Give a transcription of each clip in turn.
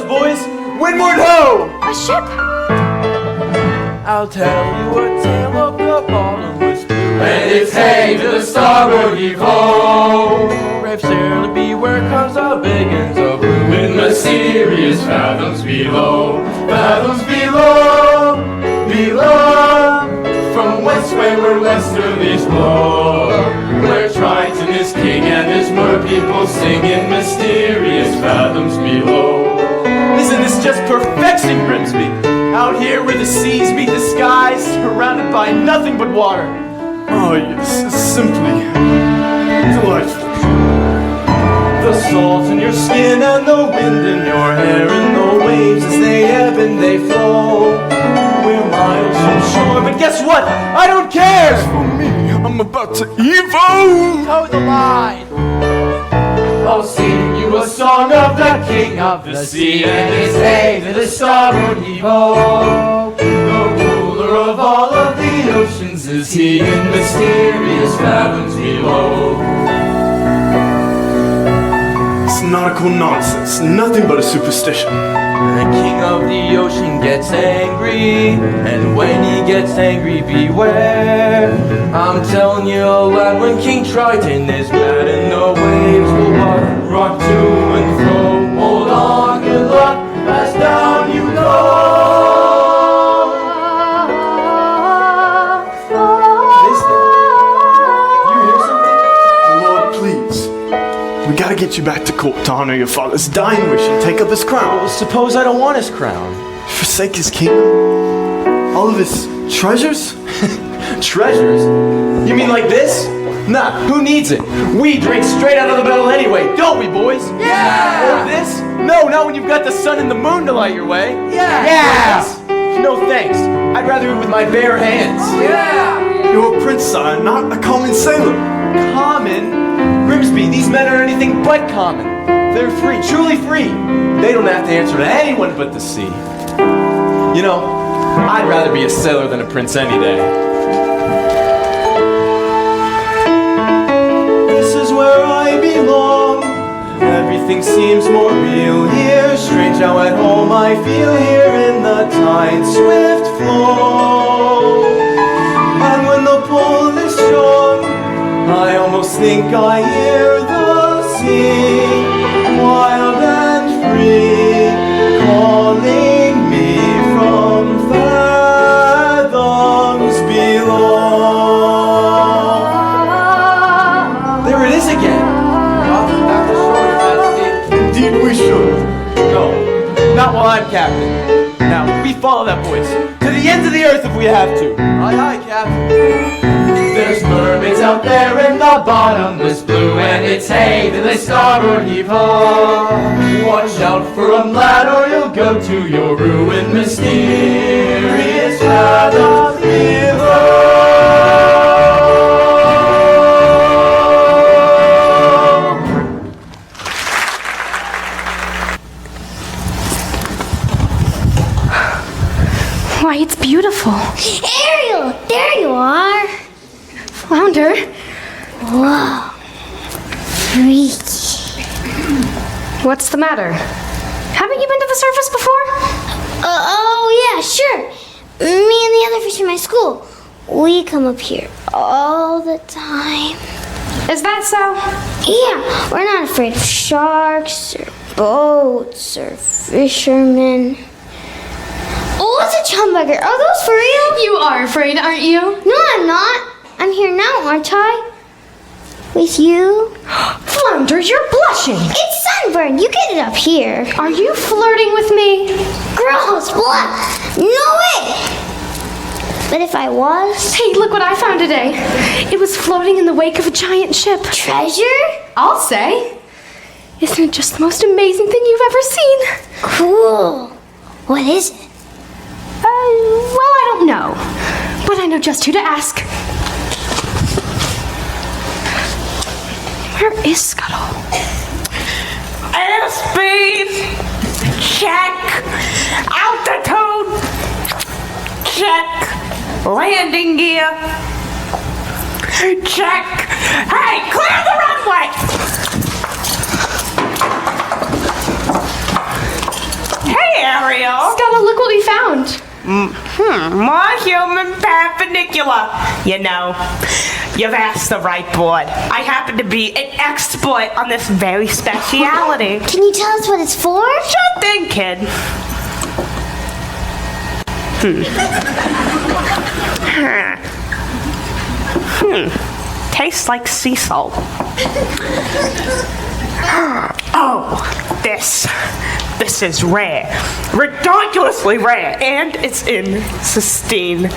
goes, boys! Windward ho! A ship! I'll tell you a tale of the bottomless blue. And it's hey to the starboard heave ho! Brave sailor beware, cause the big ends are blue. With mysterious fathoms below, fathoms below, below. From west where westerlies blow, where Triton is king and his mer people sing in mysterious fathoms below. Isn't this just perfection, Grimsby? Out here where the seas meet the skies, surrounded by nothing but water. Oh yes, it's simply delightful. The salt in your skin and the wind in your hair, and the waves as they ebb and they flow. We're miles from shore, but guess what? I don't care! For me, I'm about to evo! Toe the line! I'll sing you a song of the king of the sea, and it's hey to the starboard heave ho! The ruler of all of the oceans is he, in mysterious fathoms below. It's nautical nonsense, nothing but a superstition. The king of the ocean gets angry, and when he gets angry, beware. I'm telling you, lad, when King Triton is mad and the waves will rock to and fro, hold on, good luck, as down you go. Lord, please. We gotta get you back to court to honor your father's dying wish and take up his crown. Well, suppose I don't want his crown. Forsake his kingdom? All of his treasures? Treasures? You mean like this? Nah, who needs it? We drink straight out of the barrel anyway, don't we, boys? Yeah! Or this? No, not when you've got the sun and the moon to light your way. Yeah! No thanks. I'd rather eat with my bare hands. Yeah! You're a prince, sire, not a common sailor. Common? Grimsby, these men are anything but common. They're free, truly free. They don't have to answer to anyone but the sea. You know, I'd rather be a sailor than a prince any day. This is where I belong. Everything seems more real here. Strange how at home I feel here in the tide's swift flow. And when the pull is strong, I almost think I hear the sea, wild and free, calling me from fathoms below. There it is again. Off the shore, Your Majesty. Indeed we should. No, not while I'm captain. Now, we follow that voice to the ends of the earth if we have to. Aye, aye, Captain. There's mermaids out there in the bottomless blue, and it's hey to the starboard heave ho! Watch out for 'em, lad, or you'll go to your ruin, mysterious fathoms below. Why, it's beautiful. Ariel, there you are. Flounder, Whoa. Freaky. what's the matter? Haven't you been to the surface before? Oh, yeah, sure. Me and the other fish in my school, we come up here all the time. Is that so? Yeah, we're not afraid of sharks or boats or fishermen. Oh, what's a chumbugger? Are those for real? You are afraid, aren't you? No, I'm not. I'm here now, aren't I? With you? Flounder, you're blushing. It's sunburn. You get it up here. Are you flirting with me? Gross, what? No way. But if I was? Hey, look what I found today. It was floating in the wake of a giant ship. Treasure? I'll say. Isn't it just the most amazing thing you've ever seen? Cool. What is it? Well, I don't know. But I know just who to ask. Where is Scuttle? Airspeed, check. Altitude, check. Landing gear, check. Hey, clear the runway. Ariel. Scuttle, look what we found. More human perpendicular. You know, you've asked the right board. I happen to be an expert on this very speciality. Can you tell us what it's for? Sure thing, kid. Tastes like sea salt. Oh, this is rare. Ridiculously rare. And it's in pristine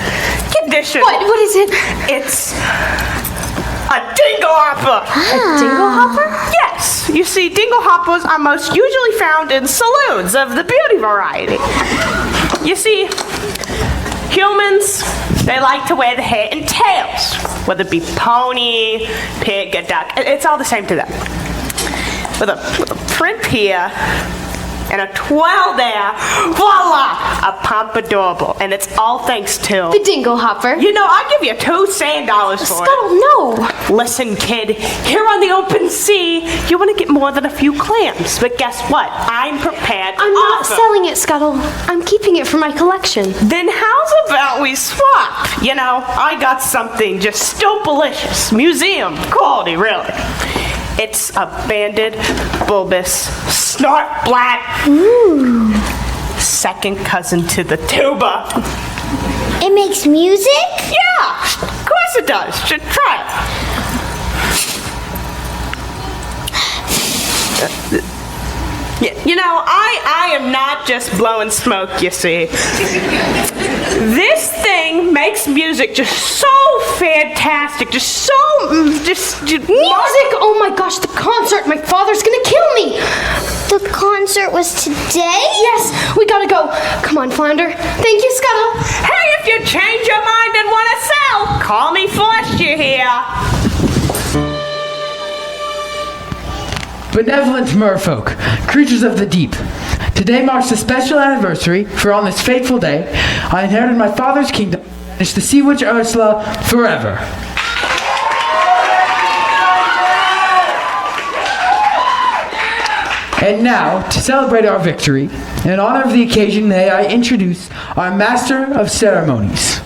condition. What is it? It's a dingle hopper. A dingle hopper? Yes. You see, dingle hoppers are most usually found in saloons of the beauty variety. You see, humans, they like to wear the hair in tails, whether it be pony, pig, a duck. It's all the same to them. With a print here and a twirl there, voila, a pompadour. And it's all thanks to The dingle hopper. You know, I'll give you $2 sand for Scuttle, no. it. Listen, kid, here on the open sea, you want to get more than a few clams. But guess what? I'm prepared to I'm not offer. selling it, Scuttle. I'm keeping it for my collection. Then how's about we swap? You know, I got something just stupelicious. Museum quality, really. It's a banded, bulbous, snort black. Second cousin to the tuba. It makes music? Yeah, of course it does. Should try it. You know, I am not just blowing smoke, you see. This thing makes music just so fantastic, just Music! Oh my gosh, the concert! My father's gonna kill me! The concert was today? Yes, we gotta go. Come on, Flounder. Thank you, Scuttle. Hey, if you change your mind and want to sell, call me Fletcher here. Benevolent merfolk, creatures of the deep. Today marks a special anniversary, for on this fateful day, I inherited my father's kingdom and banish the sea witch Ursula forever. And now, to celebrate our victory, in honor of the occasion, may I introduce our Master of Ceremonies.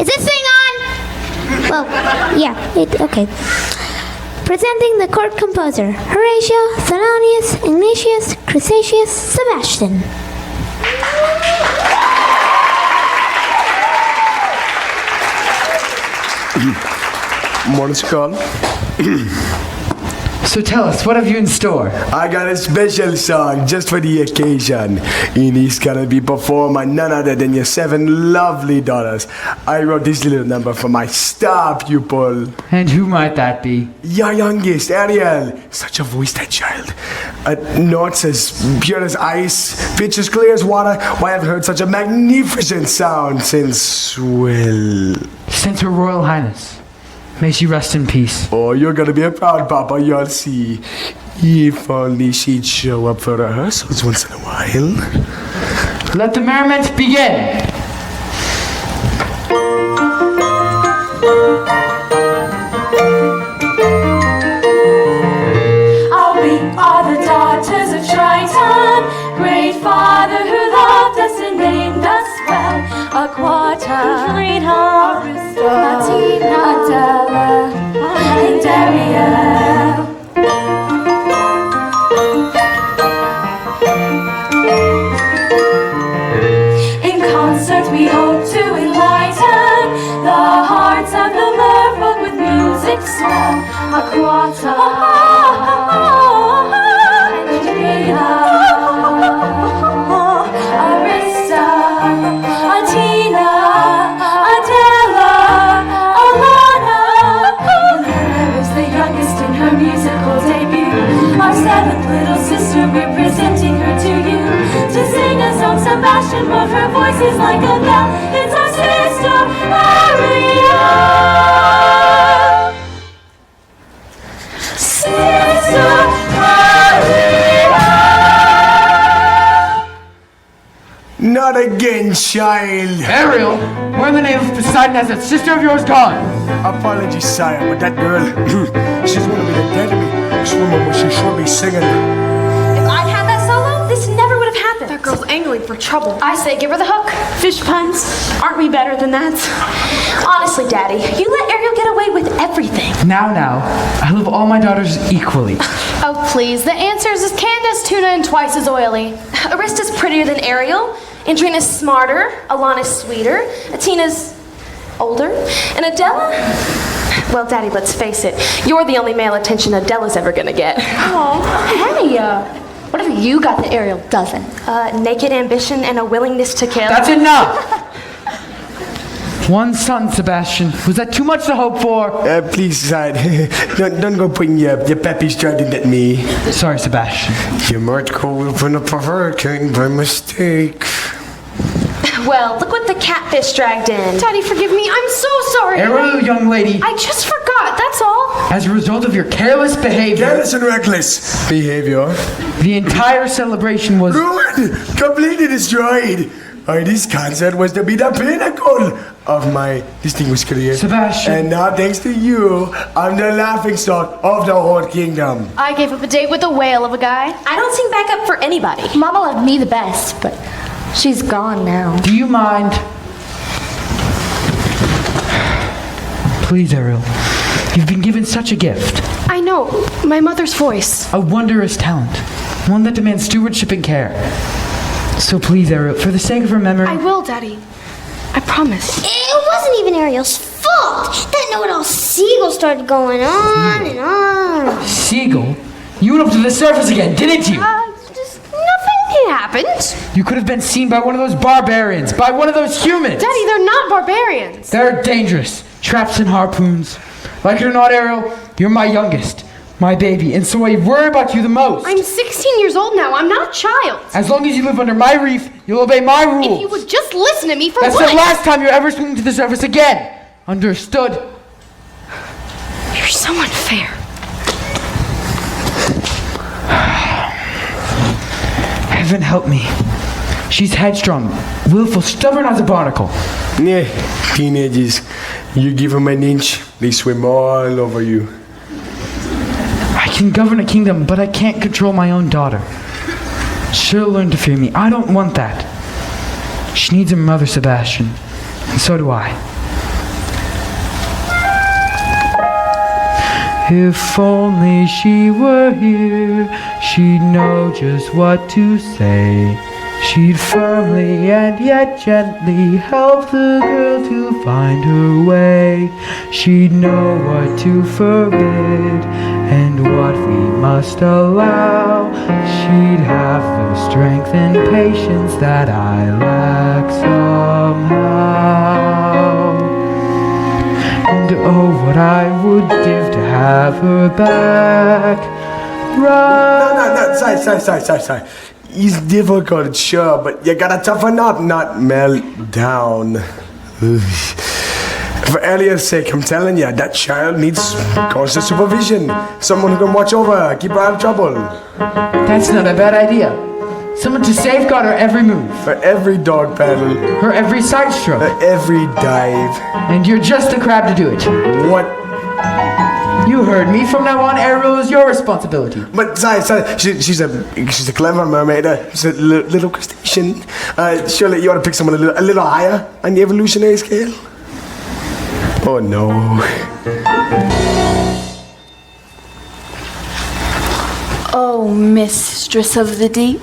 Is this thing on? Well, yeah, okay. Presenting the court composer, Horatio, Thelonious, Ignatius, Crusacius, Sebastian. Morning, Scott. So tell us, what have you in store? I got a special song just for the occasion. And it's gonna be performed by none other than your 7 lovely daughters. I wrote this little number for my star pupil. And who might that be? Your youngest, Ariel. Such a voice, that child. Notes as pure as ice, pitch as clear as water. Why, I've heard such a magnificent sound since, well... Since Her Royal Highness. May she rest in peace. Oh, you're gonna be a proud papa, you'll see. If only she'd show up for rehearsals once in a while. Let the merriment begin! We are the daughters of Triton, great father who loved us and named us well. Aquata, Rita, Arista, Tina, Adela, and Ariel. In concert we hope to enlighten the hearts of the merfolk with music swell. Aquata, Arista, Atina, Adela, Alana. There is the youngest in her musical debut. Our 7th little sister, we're presenting her to you. To sing a song, Sebastian wrote, her voice is like a bell. It's our sister, Ariel. Not again, child. Ariel, where in the name of Poseidon has that sister of yours gone? Apologies, sire, but that girl, she's gonna be the dead of me. Swimming when she should be singing. If I'd had that solo, this never would have happened. That girl's angling for trouble. I say give her the hook. Fish puns. Aren't we better than that? Honestly, Daddy, you let Ariel get away with everything. Now, I love all my daughters equally. Oh, please. The answer is Candace tuna and twice as oily. Arista's prettier than Ariel. Andrina's smarter. Alana's sweeter. Atina's older. And Adela? Well, Daddy, let's face it. You're the only male attention Adela's ever gonna get. Hey, what have you got that Ariel doesn't? Naked ambition and a willingness to kill. That's enough! One son, Sebastian. Was that too much to hope for? Please, sire, don't go putting your peppy strident at me. Sorry, Sebastian. You might go open up a hurricane by mistake. Well, look what the catfish dragged in. Daddy, forgive me. I'm so sorry. Ariel, young lady, I just forgot, that's all. as a result of your careless behavior, Careless and reckless behavior. the entire celebration was... Ruined! Completely destroyed! This concert was to be the pinnacle of my distinguished career. Sebastian. And now, thanks to you, I'm the laughingstock of the whole kingdom. I gave up a date with a whale of a guy. I don't sing back up for anybody. Mama loved me the best, but she's gone now. Do you mind? Please, Ariel. You've been given such a gift. I know. My mother's voice. A wondrous talent. One that demands stewardship and care. So please, Ariel, for the sake of her memory... I will, Daddy. I promise. It wasn't even Ariel's fault. That know-it-all seagull started going on and on. Seagull? You went up to the surface again, didn't you? Just nothing happened. You could have been seen by one of those barbarians, by one of those humans. Daddy, they're not barbarians. They're dangerous. Traps and harpoons. Like it or not, Ariel, you're my youngest, my baby, and so I worry about you the most. I'm 16 years old now. I'm not a child. As long as you live under my reef, you'll obey my rules. If you would just listen to me for That's once. the last time you're ever swimming to the surface again. Understood? You're so unfair. Heaven help me. She's headstrong, willful, stubborn as a barnacle. Yeah, teenagers. You give them an inch, they swim all over you. I can govern a kingdom, but I can't control my own daughter. She'll learn to fear me. I don't want that. She needs her mother, Sebastian. And so do I. If only she were here, she'd know just what to say. She'd firmly and yet gently help the girl to find her way. She'd know what to forbid and what we must allow. She'd have the strength and patience that I lack somehow. And oh, what I would give to have her back. No, sorry. It's difficult, sure, but you gotta toughen up, not melt down. For Elliot's sake, I'm telling you, that child needs constant supervision. Someone who can watch over her, keep her out of trouble. That's not a bad idea. Someone to safeguard her every move, For every dog paddle, her every side stroke. for every dive. And you're just the crab to do it. What? You heard me. From now on, Ariel is your responsibility. But sorry, she's a clever mermaid. She's a little crustacean. Surely you ought to pick someone a little higher on the evolutionary scale. Oh no. Oh, mistress of the deep,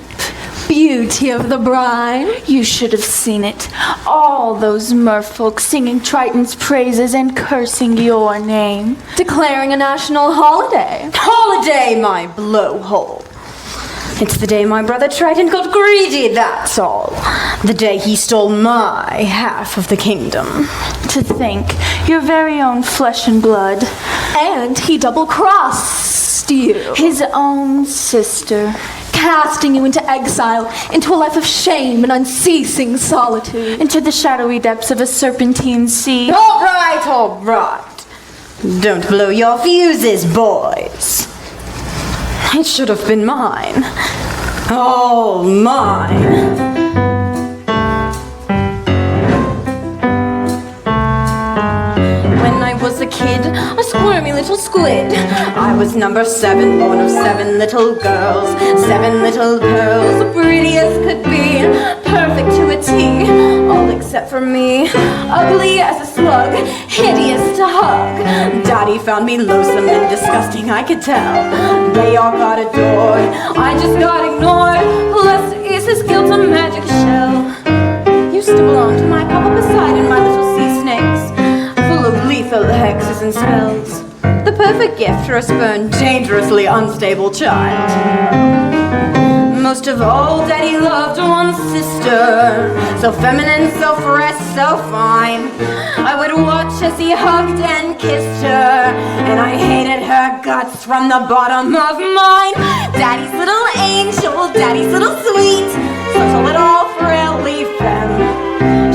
beauty of the brine, you should have seen it. All those merfolk singing Triton's praises and cursing your name, declaring a national holiday. Holiday, my blowhole. It's the day my brother Triton got greedy, that's all. The day he stole my half of the kingdom. To think, your very own flesh and blood, and he double-crossed you, his own sister, casting you into exile, into a life of shame and unceasing solitude, into the shadowy depths of a serpentine sea. All right. Don't blow your fuses, boys. It should have been mine. All mine. squid. I was number 7, born of 7 little girls, 7 little pearls, pretty as could be, perfect to a T, all except for me. Ugly as a slug, hideous to hug. Daddy found me loathsome and disgusting, I could tell. They all got adored, I just got ignored. Blessed is his guilt, a magic shell. Used to belong to my Papa Poseidon, my little sea snakes, full of lethal hexes and spells. The perfect gift for a spurned, dangerously unstable child. Most of all, Daddy loved one sister, so feminine, so fresh, so fine. I would watch as he hugged and kissed her, and I hated her guts from the bottom of mine. Daddy's little angel, Daddy's little sweet, such a little frilly femme.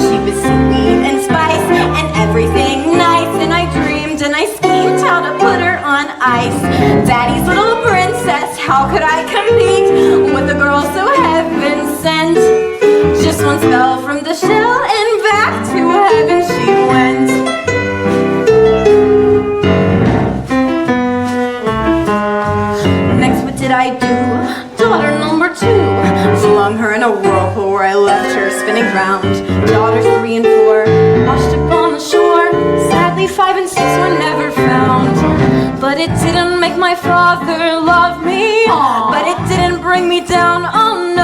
She was sweet and spice and everything nice, and I dreamed and I schemed how to put her on ice. Daddy's little princess, how could I compete with a girl so heaven sent? Just one spell from the shell and back to heaven she went. Next, what did I do? Daughter number 2, flung her in a whirlpool where I left her spinning round. Daughters 3 and 4, washed up on the shore. Sadly, 5 and 6 were never found. But it didn't make my father love me. Aww. But it didn't bring me down, oh no.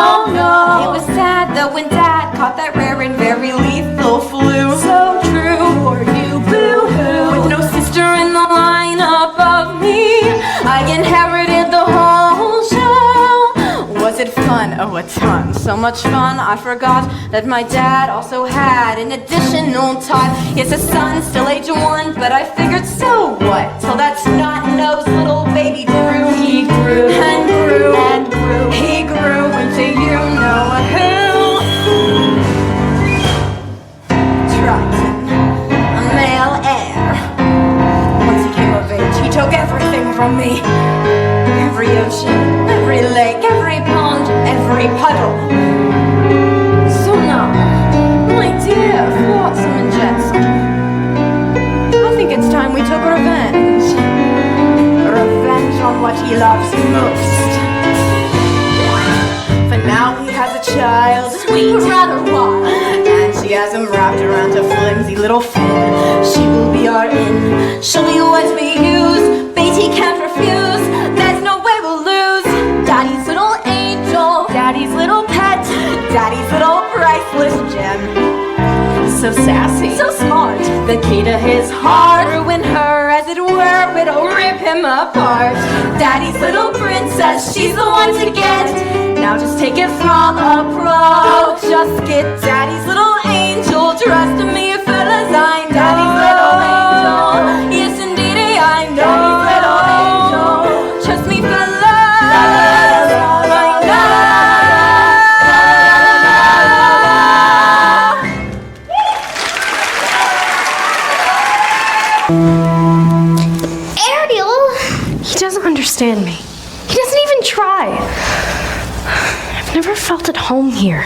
Oh, no. It was sad though when Dad caught that rare and very lethal flu. So true, for you, boo-hoo. With no sister in the line above me, I inherited the whole show. Was it fun? Oh, a ton. So much fun, I forgot that my dad also had an additional tot. Yes, a son, still age 1, but I figured, so what? Till that snot-nosed little baby grew. He grew and grew and grew. He grew into you know who. Triton, a male heir. Once he came of age, he took everything from me. Every ocean, every lake, every pond, every puddle. So now, my dear Flotsam and Jetsam, I think it's time we took revenge. Revenge on what he loves most. For now he has a child, sweet, rather wild, and she has him wrapped around her flimsy little fin. She will be our in, she'll be what we use, bait he can't refuse, there's no way we'll lose. Daddy's little angel, Daddy's little pet, Daddy's little priceless gem. So sassy, so smart, the key to his heart. Ruin her as it were, it'll rip him apart. Daddy's little princess, she's the one to get. Now just take it from a pro. Just get Daddy's little angel. Trust me, fellas, I'm Daddy's little angel. Yes, indeed, I know. Daddy's little angel. Trust me, fellas, I know. Ariel! He doesn't understand me. He doesn't even try. I've never felt at home here.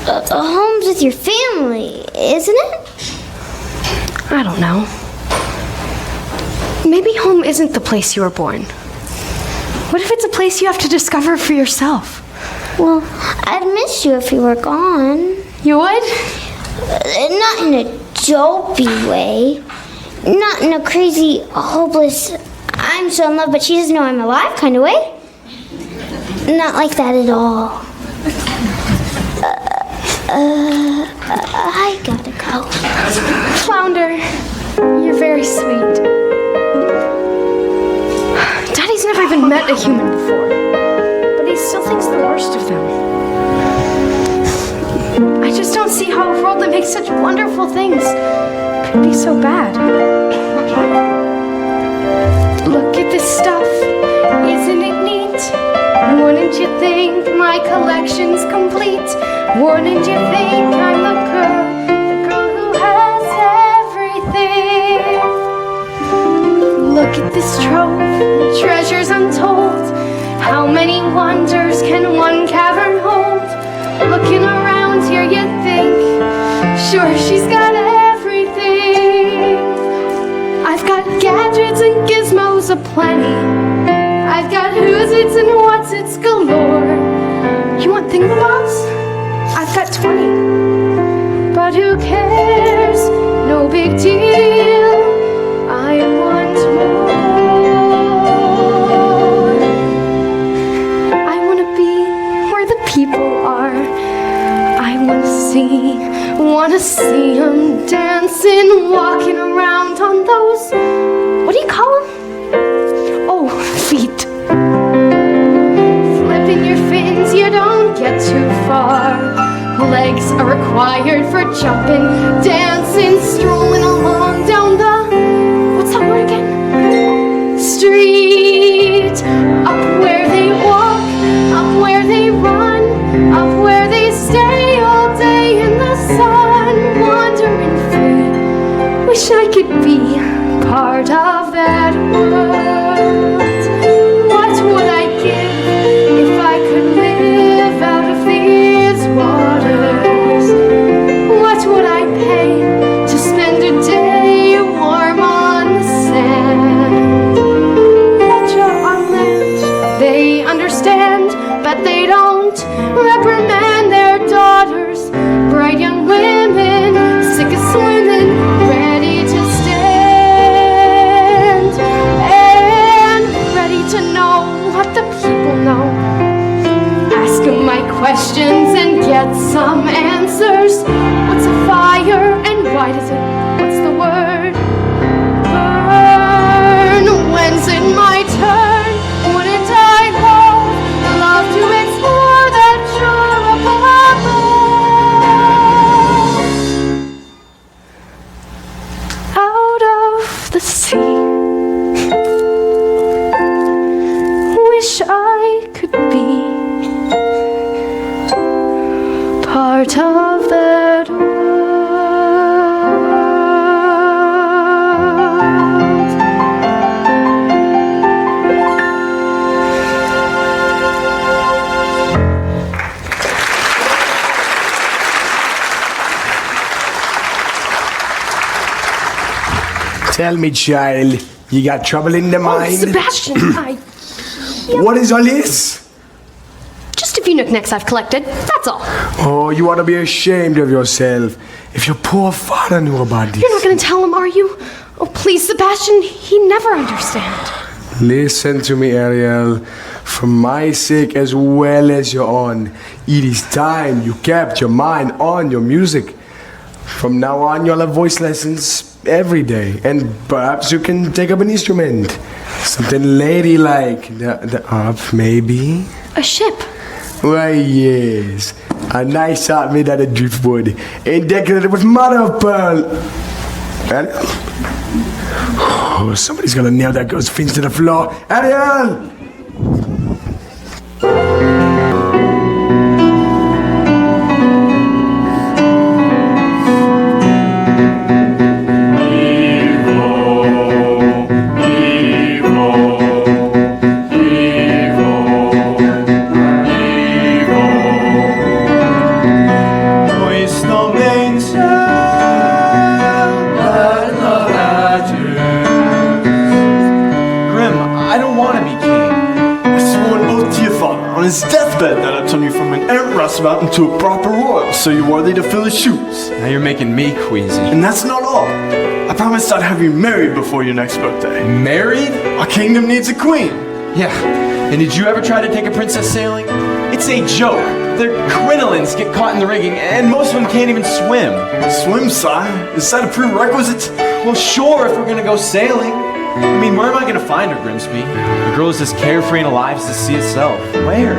Home's with your family, isn't it? I don't know. Maybe home isn't the place you were born. What if it's a place you have to discover for yourself? Well, I'd miss you if you were gone. You would? Not in a dopey way. Not in a crazy, hopeless, I'm so in love but she doesn't know I'm alive kind of way. Not like that at all. I gotta go. Flounder, you're very sweet. Daddy's never even met a human before, but he still thinks the worst of them. I just don't see how a world that makes such wonderful things could be so bad. Look at this stuff, isn't it neat? Wouldn't you think my collection's complete? Wouldn't you think I'm the girl who has everything? Look at this trove, treasures untold. How many wonders can one cavern hold? Looking around here you'd think, sure she's got everything. I've got gadgets gadgets and gizmos aplenty. I've got who's its and what's its galore. You want thingamabobs? I've got 20. But who cares? No big deal. I want more. I want to be where the people are. I want to see them dancing, walking around on those, what do you call them? Oh, feet. Flipping your fins, you don't get too far. Legs are required for jumping, dancing, strolling along down the, what's that word again? Street. Up where they walk, up where they run, up where they stay all day in the sun, wandering free. Wish I could be part of that world. What would I give if I could live out of these waters? What would I pay to spend a day warm on the sand? Betcha on land they understand, but they don't reprimand their daughters. Bright young women, sick of swimming, ready to stand and ready to know what the people know. Ask them my questions and get some answers. What's a fire and why does it, what's the word? Burn. When's it my turn? Wouldn't I love to explore that shore above? Out of the sea. Wish I could be part of that world. Tell me, child, you got trouble in the Oh, mind? Sebastian, What is all this? just a few knickknacks I've collected, that's all. Oh, you ought to be ashamed of yourself. If your poor father knew about this. You're not gonna tell him, are you? Oh, please, Sebastian, he'd never understand. Listen to me, Ariel. For my sake as well as your own, it is time you kept your mind on your music. From now on, you'll have voice lessons every day, and perhaps you can take up an instrument. Something ladylike. The harp, maybe? A ship. Why, yes. A nice harp made out of driftwood and decorated with mother of pearl. Ariel? Oh, somebody's gonna nail that girl's fins to the floor. Ariel! Hoist the mainsail, let the hatches. Grim, I don't want to be king. I swore an oath to your father on his deathbed that I'd turn you from an errant roustabout into a proper royal, so you're worthy to fill his shoes. Now you're making me queasy. And that's not all. I promised I'd have you married before your next birthday. Married? Our kingdom needs a queen. Yeah. And did you ever try to take a princess sailing? It's a joke. Their crinolines get caught in the rigging, and most of them can't even swim. Swim, sire? Is that a prerequisite? Well, sure, if we're gonna go sailing. I mean, where am I gonna find her, Grimsby? A girl is as carefree and alive as the sea itself. Where?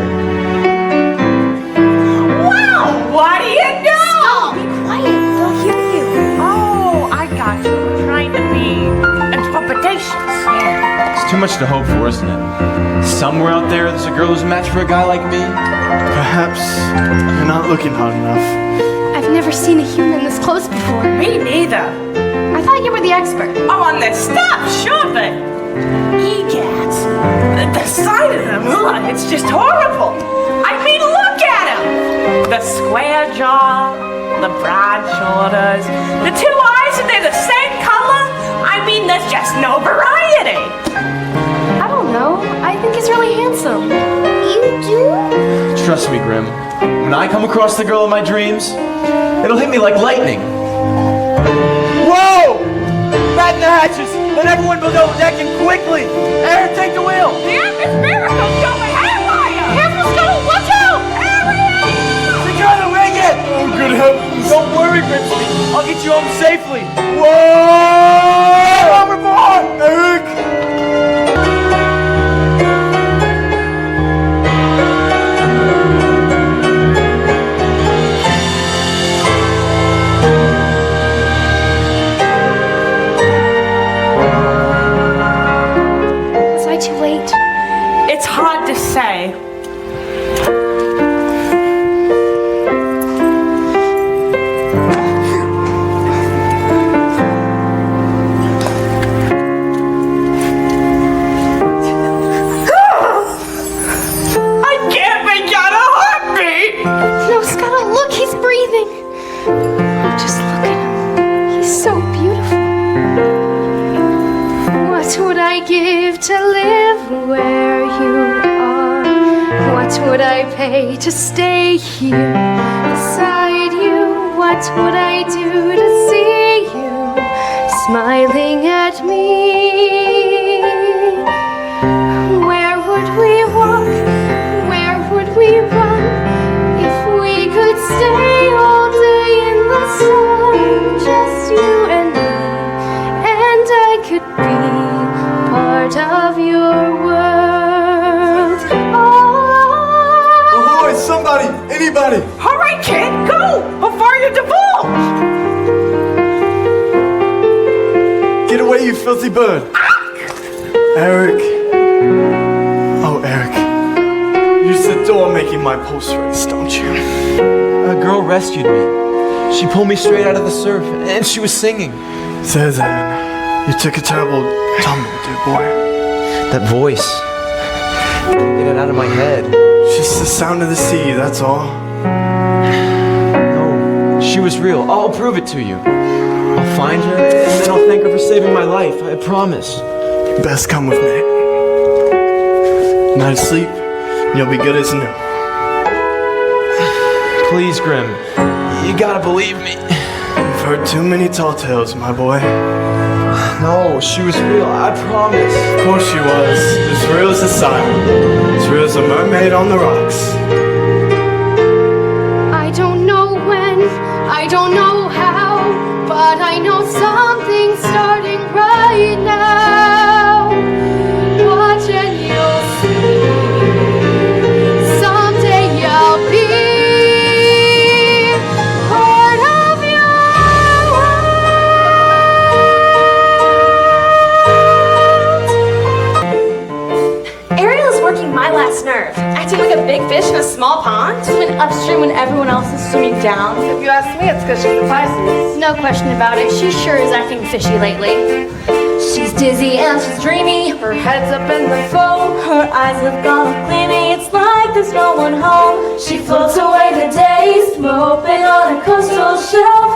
Wow, what do you know? Be quiet, they'll hear you. Oh, I got you. Trying to be interpretations. It's too much to hope for, isn't it? Somewhere out there, there's a girl who's a match for a guy like me. Perhaps you're not looking hard enough. I've never seen a human this close before. Me neither. I thought you were the expert. Oh, on this stuff, sure, but egads. The sight of them, ugh, it's just horrible. I mean, look at them. The square jaw, the broad shoulders, the two eyes, and they're the same color. I mean, there's just no variety. I don't know. I think he's really handsome. You do? Trust me, Grim. When I come across the girl of my dreams, it'll hit me like lightning. Whoa! Batten the hatches! Let everyone below deck in quickly! Aaron, take the wheel! The atmospherical's going haywire! Careful, Scuttle! Watch out! Ariel! Secure the ring it! Oh, good heavens! Don't worry, Grimsby. I'll get you home safely. Whoa! Overboard! Eric! Was I too late? It's hard to say. I can't make out a heartbeat! No, Scuttle, look, he's breathing. Just look at him. He's so beautiful. What would I give to live where you are? What would I pay to stay here beside you? What would I do to see you smiling at me? Where would we walk? Where would we run? If we could stay all day in the sun, just you and me, and I could be part of your world. Oh, Ahoy, somebody! Anybody! All right, kid, go before you divulge. Get away, you filthy bird! Eric. Oh, Eric. You just adore making my pulse race, don't you? A girl rescued me. She pulled me straight out of the surf, and she was singing. Cezanne, you took a terrible tumble, dear boy. That voice. Can't get it out of my head. It's just the sound of the sea, that's all. No, she was real. I'll prove it to you. I'll find her, and then I'll thank her for saving my life. I promise. You best come with me. Night sleep, and you'll be good as new. Please, Grim. You gotta believe me. You've heard too many tall tales, my boy. No, she was real. I promise. Of course she was. As real as the sun. As real as a mermaid on the rocks. I don't know when, I don't know how, but I know something's starting right now. Watch and you'll see. Someday I'll be part of your world. Ariel is working my last nerve, acting like a big fish in a small pond, swimming upstream when everyone else is swimming down. If you ask me, it's because she's a Pisces. No question about it, she sure is acting fishy lately. She's dizzy and she's dreamy, her head's up in the foam, her eyes have gone gleamy, it's like there's no one home. She floats away the days, moping on a coastal shelf.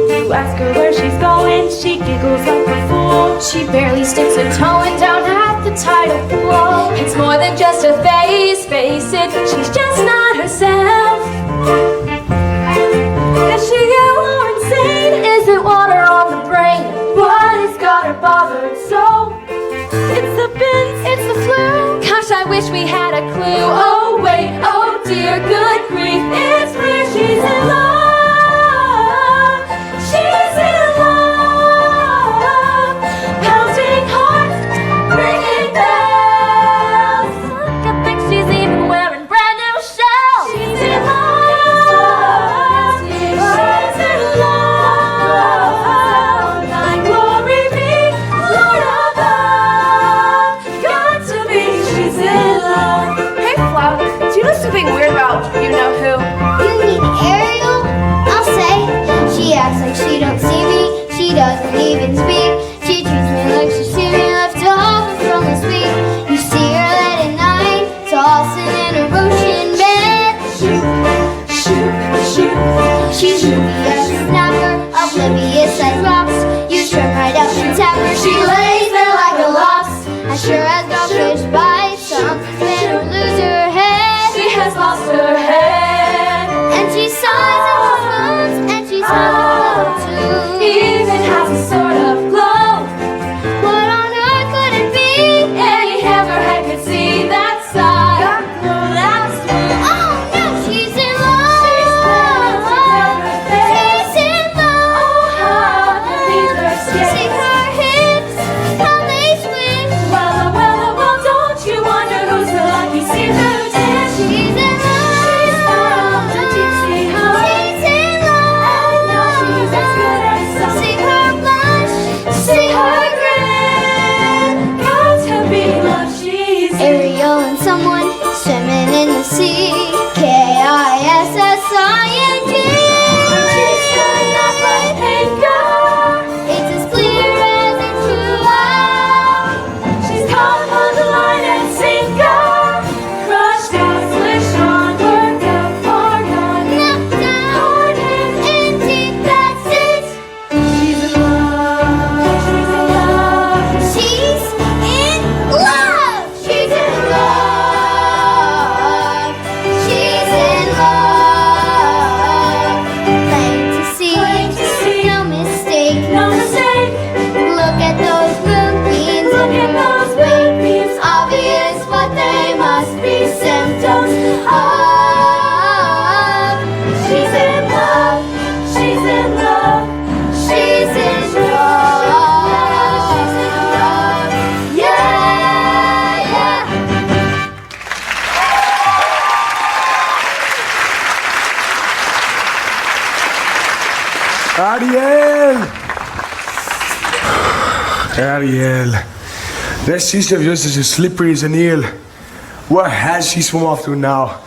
You ask her where she's going, she giggles like a fool. She barely sticks her toe in down at the tidal pool. It's more than just a phase, face it, she's just not herself. Is she ill or insane? Is it water on the brain? What has got her bothered so? It's the bins, it's the flu. Gosh, I wish we had a clue. Oh wait, oh dear, good grief, it's clear she's in love. She's in love. Pounding hearts, ringing bells. I think she's even wearing brand new shells. She's in love. Being weird about you know who. You mean Ariel? Ariel! Ariel. That sister of yours is as slippery as an eel. Where has she swum off to now?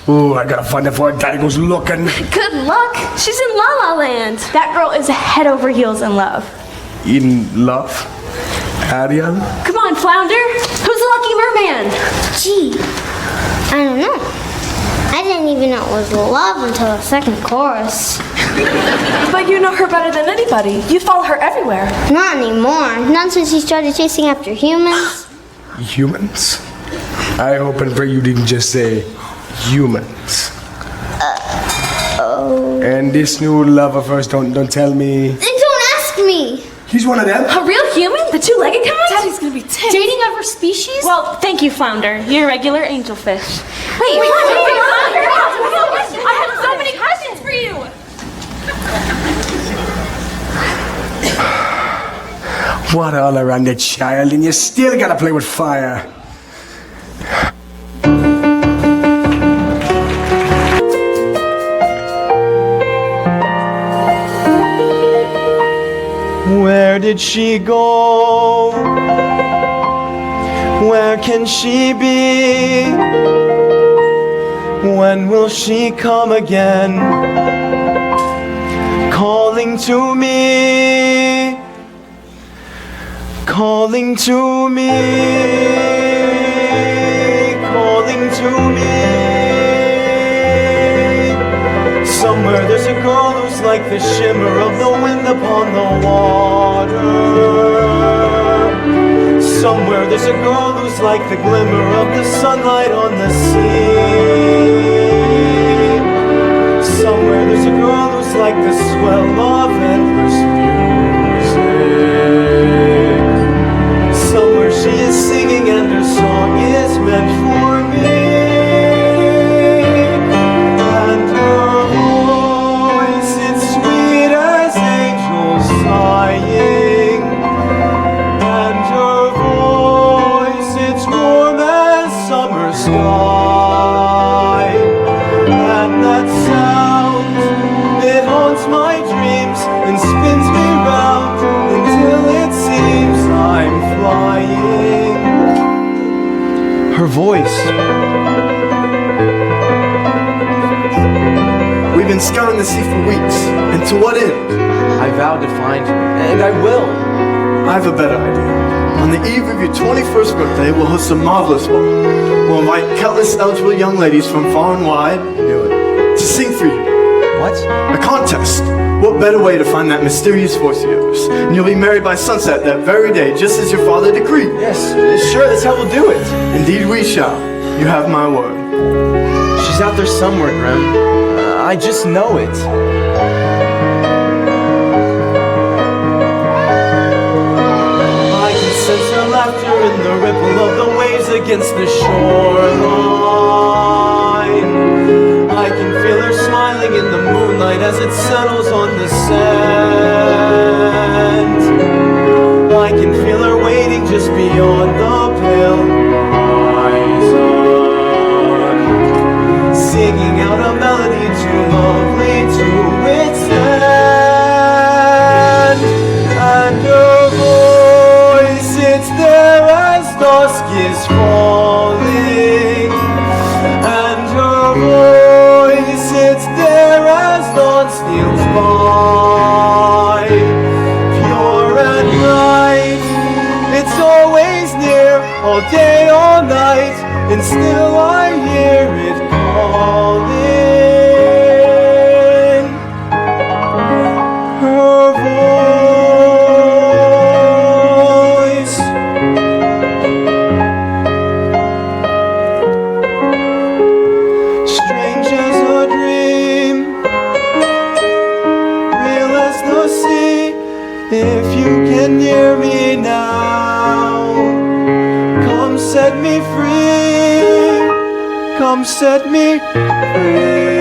Ooh, I gotta find her before Daddy goes looking. Good luck. She's in La La Land. That girl is head over heels in love. In love? Ariel? Come on, Flounder. Who's the lucky merman? Gee, I don't know. I didn't even know it was love until the second chorus. But you know her better than anybody. You follow her everywhere. Not anymore. Not since he started chasing after humans. Humans? I hope and pray you didn't just say humans. Oh. And this new love of hers, don't tell me. Then don't ask me. He's one of them? A real human? The two-legged kind? Daddy's gonna be ticked. Dating other species? Well, thank you, Flounder. You're a regular angelfish. Wait, Flounder! I have so many questions for you. What all around the child, and you still gotta play with fire. Where did she go? Where can she be? When will she come again? Calling to me, calling to me, calling to me. Somewhere there's a girl who's like the shimmer of the wind upon the water. Somewhere there's a girl who's like the glimmer of the sunlight on the sea. Somewhere there's a girl who's like the swell of endless music. Somewhere she is singing and her song is meant for me. And her voice, it's sweet as angels sighing. And her voice, it's warm as summer sky. And that sound, it haunts my dreams and spins me round until it seems I'm flying. Her voice. We've been scouring the sea for weeks. And to what end? I vowed to find her, and I will. I have a better idea. On the eve of your 21st birthday, we'll host a marvelous ball. We'll invite countless eligible young ladies from far and wide, to sing for you. What? A contest. What better way to find that mysterious voice of yours? And you'll be married by sunset that very day, just as your father decreed. Yes, sure, that's how we'll do it. Indeed we shall. You have my word. She's out there somewhere, Grim. I just know it. I can sense her laughter in the ripple of the waves against the shoreline. I can feel her smiling in the moonlight as it settles on the sand. I can feel her waiting just beyond the pale horizon, singing out a melody too lovely to withstand. And her voice, it's there as dusk is falling. And her voice, it's there as dawn steals by. Pure and bright, it's always near, all day, all night, and still I hear it calling. Her voice. Strange as a dream, real as the sea. If you can hear me now, come set me free. Come set me free.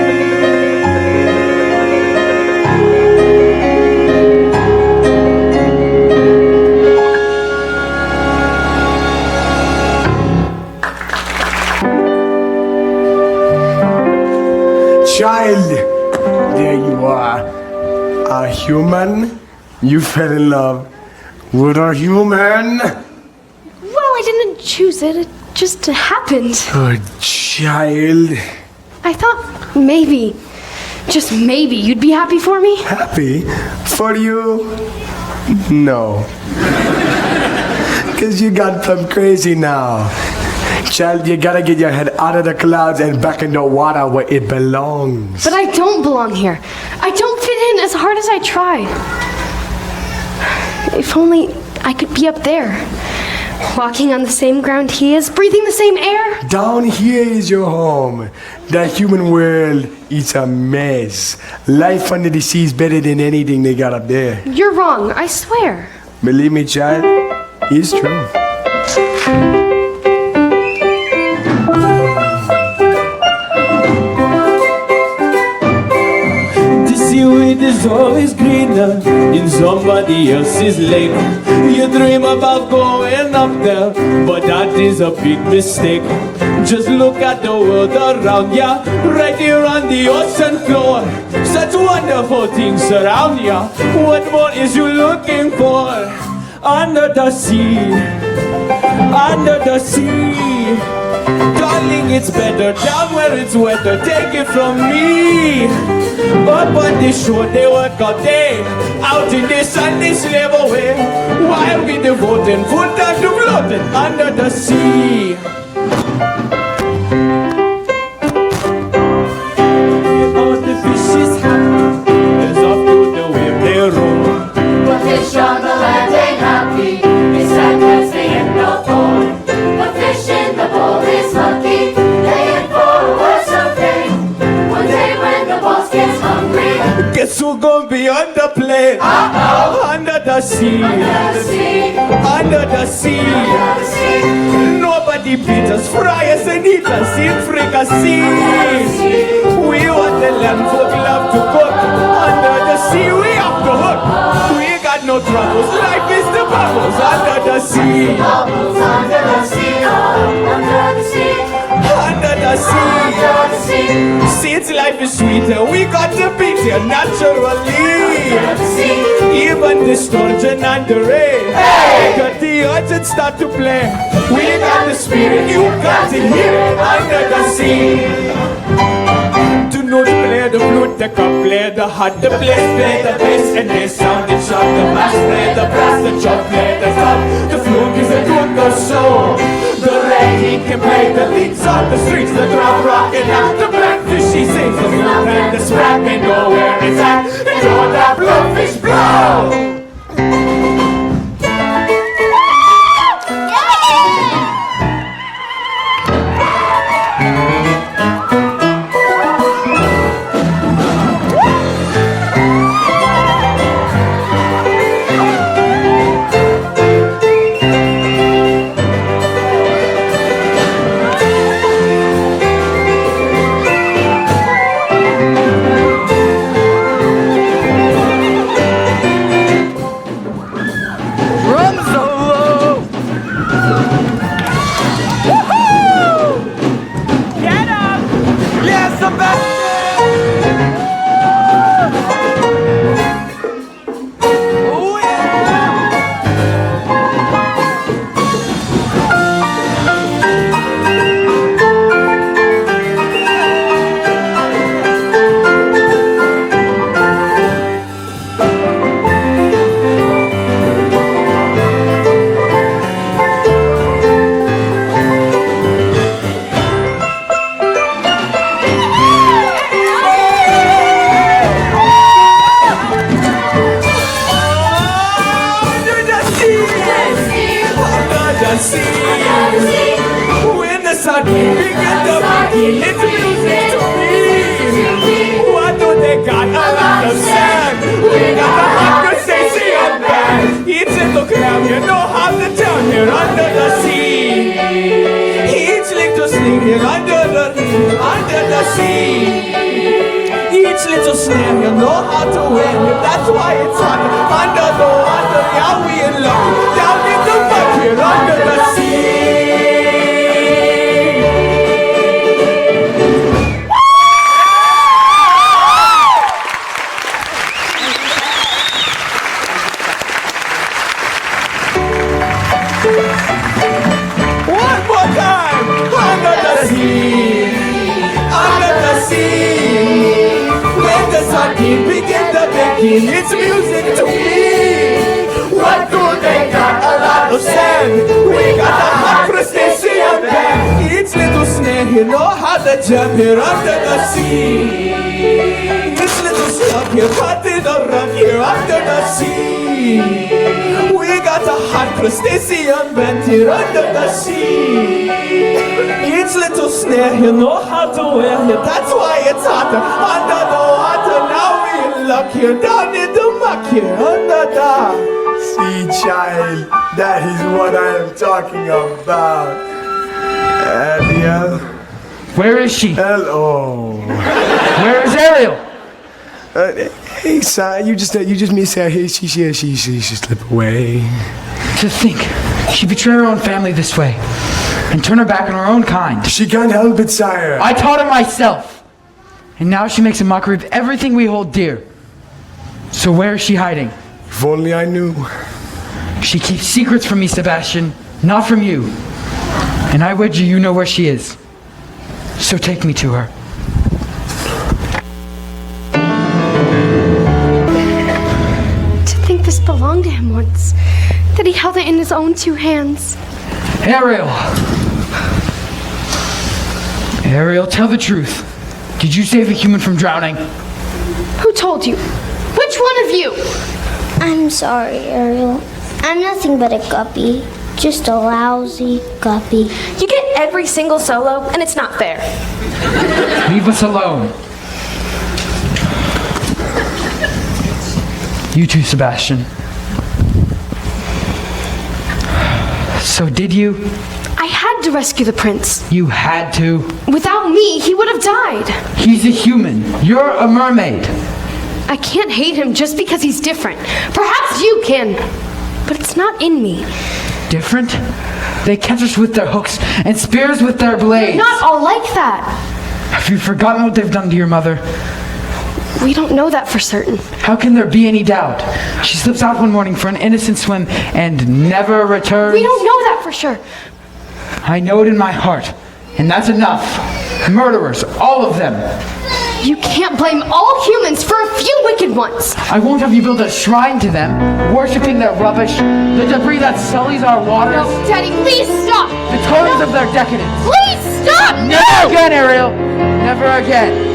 Child, there you are. A human? You fell in love with a human? Well, I didn't choose it. It just happened. Good child. I thought maybe, just maybe, you'd be happy for me. Happy? For you? No. Because you got them crazy now. Child, you gotta get your head out of the clouds and back in the water where it belongs. But I don't belong here. I don't fit in as hard as I try. If only I could be up there, walking on the same ground he is, breathing the same air. Down here is your home. The human world is a mess. Life under the sea is better than anything they got up there. You're wrong, I swear. Believe me, child, it's true. It is always greener in somebody else's lake. You dream about going up there, but that is a big mistake. Just look at the world around ya, right here on the ocean floor. Such wonderful things surround ya. What more is you looking for? Under the sea, under the sea. Darling, it's better down where it's wetter. Take it from me. Up on the shore they work all day, out in the sun they slave away, while we devoting full time to floating under the sea. All the fishes happy as off to the wave they roll. But fish on the land ain't happy, it's sad 'cause they ain't no pole. The fish in the bowl is lucky, they in for a worse of fate. One day when the boss gets hungry, Guess who gon' be on the plane? Under the sea, under the sea, under the sea. under the sea, Nobody beat us, fry us and eat us in fricassee. We want the land folk love to cook. Under the sea we have to hook. We got no troubles, life is the bubbles. Under the sea, bubbles under the sea, oh, under the sea, under the sea. under the sea, Since life is sweeter, we got to beat here naturally. under the sea. Even the sturgeon and the ray, got the urchin start to play. We got the spirit, you got to hear it under the sea. To know to play the flute, the cup, play the harp, the play the bass, and they sound it sharp. The bass play the brass, the chop play the top. The flute is a good the soul. The reggae can play the leads on the streets, the drum rockin' out the blackfish. She sings the flute and the scrap and know where it's at. And all that blowfish blow. sardine, begin the baking. It's music to me. What do they got? A lot of sand. We got a hot crustacean band. Each little snail, you know how to jump here under the sea. This little slug here caught in a run here under the sea. We got a hot crustacean band here under the sea. Each little snail, you know how to wear here. That's why it's hotter under the water. Now we look here down in the muck here under the. See, child, that is what I am talking about. Ariel. Where is she? Hello. Where is Ariel? Hey, son, you just miss her. Hey, she slip away. To think, she betrayed her own family this way and turned her back on her own kind. She can't help it, sire. I taught her myself. And now she makes a mockery of everything we hold dear. So where is she hiding? If only I knew. She keeps secrets from me, Sebastian, not from you. And I wager you know where she is. So take me to her. To think this belonged to him once. That he held it in his own 2 hands. Ariel! Ariel, tell the truth. Did you save a human from drowning? Who told you? Which one of you? I'm sorry, Ariel. I'm nothing but a guppy. Just a lousy guppy. You get every single solo, and it's not fair. Leave us alone. You too, Sebastian. So did you? I had to rescue the prince. You had to? Without me, he would have died. He's a human. You're a mermaid. I can't hate him just because he's different. Perhaps you can, but it's not in me. Different? They catch us with their hooks and spears with their blades. Not all like that. Have you forgotten what they've done to your mother? We don't know that for certain. How can there be any doubt? She slips out one morning for an innocent swim and never returns. We don't know that for sure. I know it in my heart, and that's enough. Murderers, all of them. You can't blame all humans for a few wicked ones. I won't have you build a shrine to them, worshipping their rubbish, the debris that sullies our waters. No, Daddy, please stop. The toys of their decadence. Please stop. Never again, Ariel. Never again.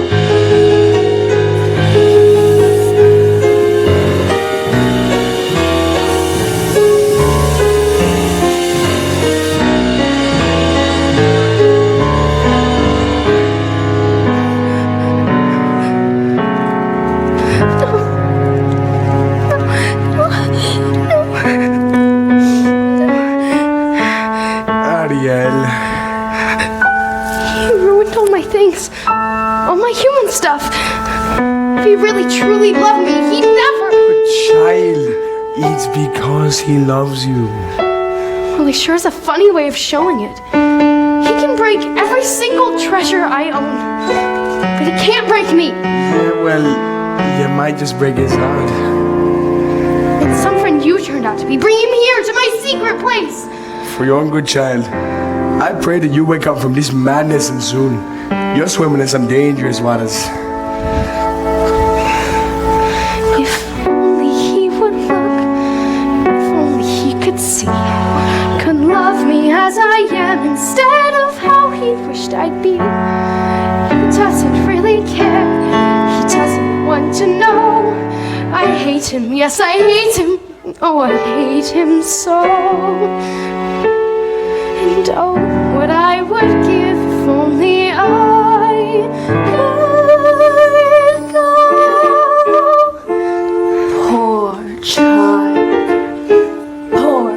Ariel. He ruined all my things. All my human stuff. If he really truly loved me, he'd never. Child, it's because he loves you. Well, he sure has a funny way of showing it. He can break every single treasure I own. But he can't break me. Yeah, well, you might just break his heart. It's some friend you turned out to be. Bring him here to my secret place. For your own good, child, I pray that you wake up from this madness and soon. You're swimming in some dangerous waters. If only he would look, if only he could see, could love me as I am instead of how he wished I'd be. He doesn't really care, he doesn't want to know. I hate him, yes I hate him, oh I hate him so. And oh, what I would give if only I could go. Poor child. Poor,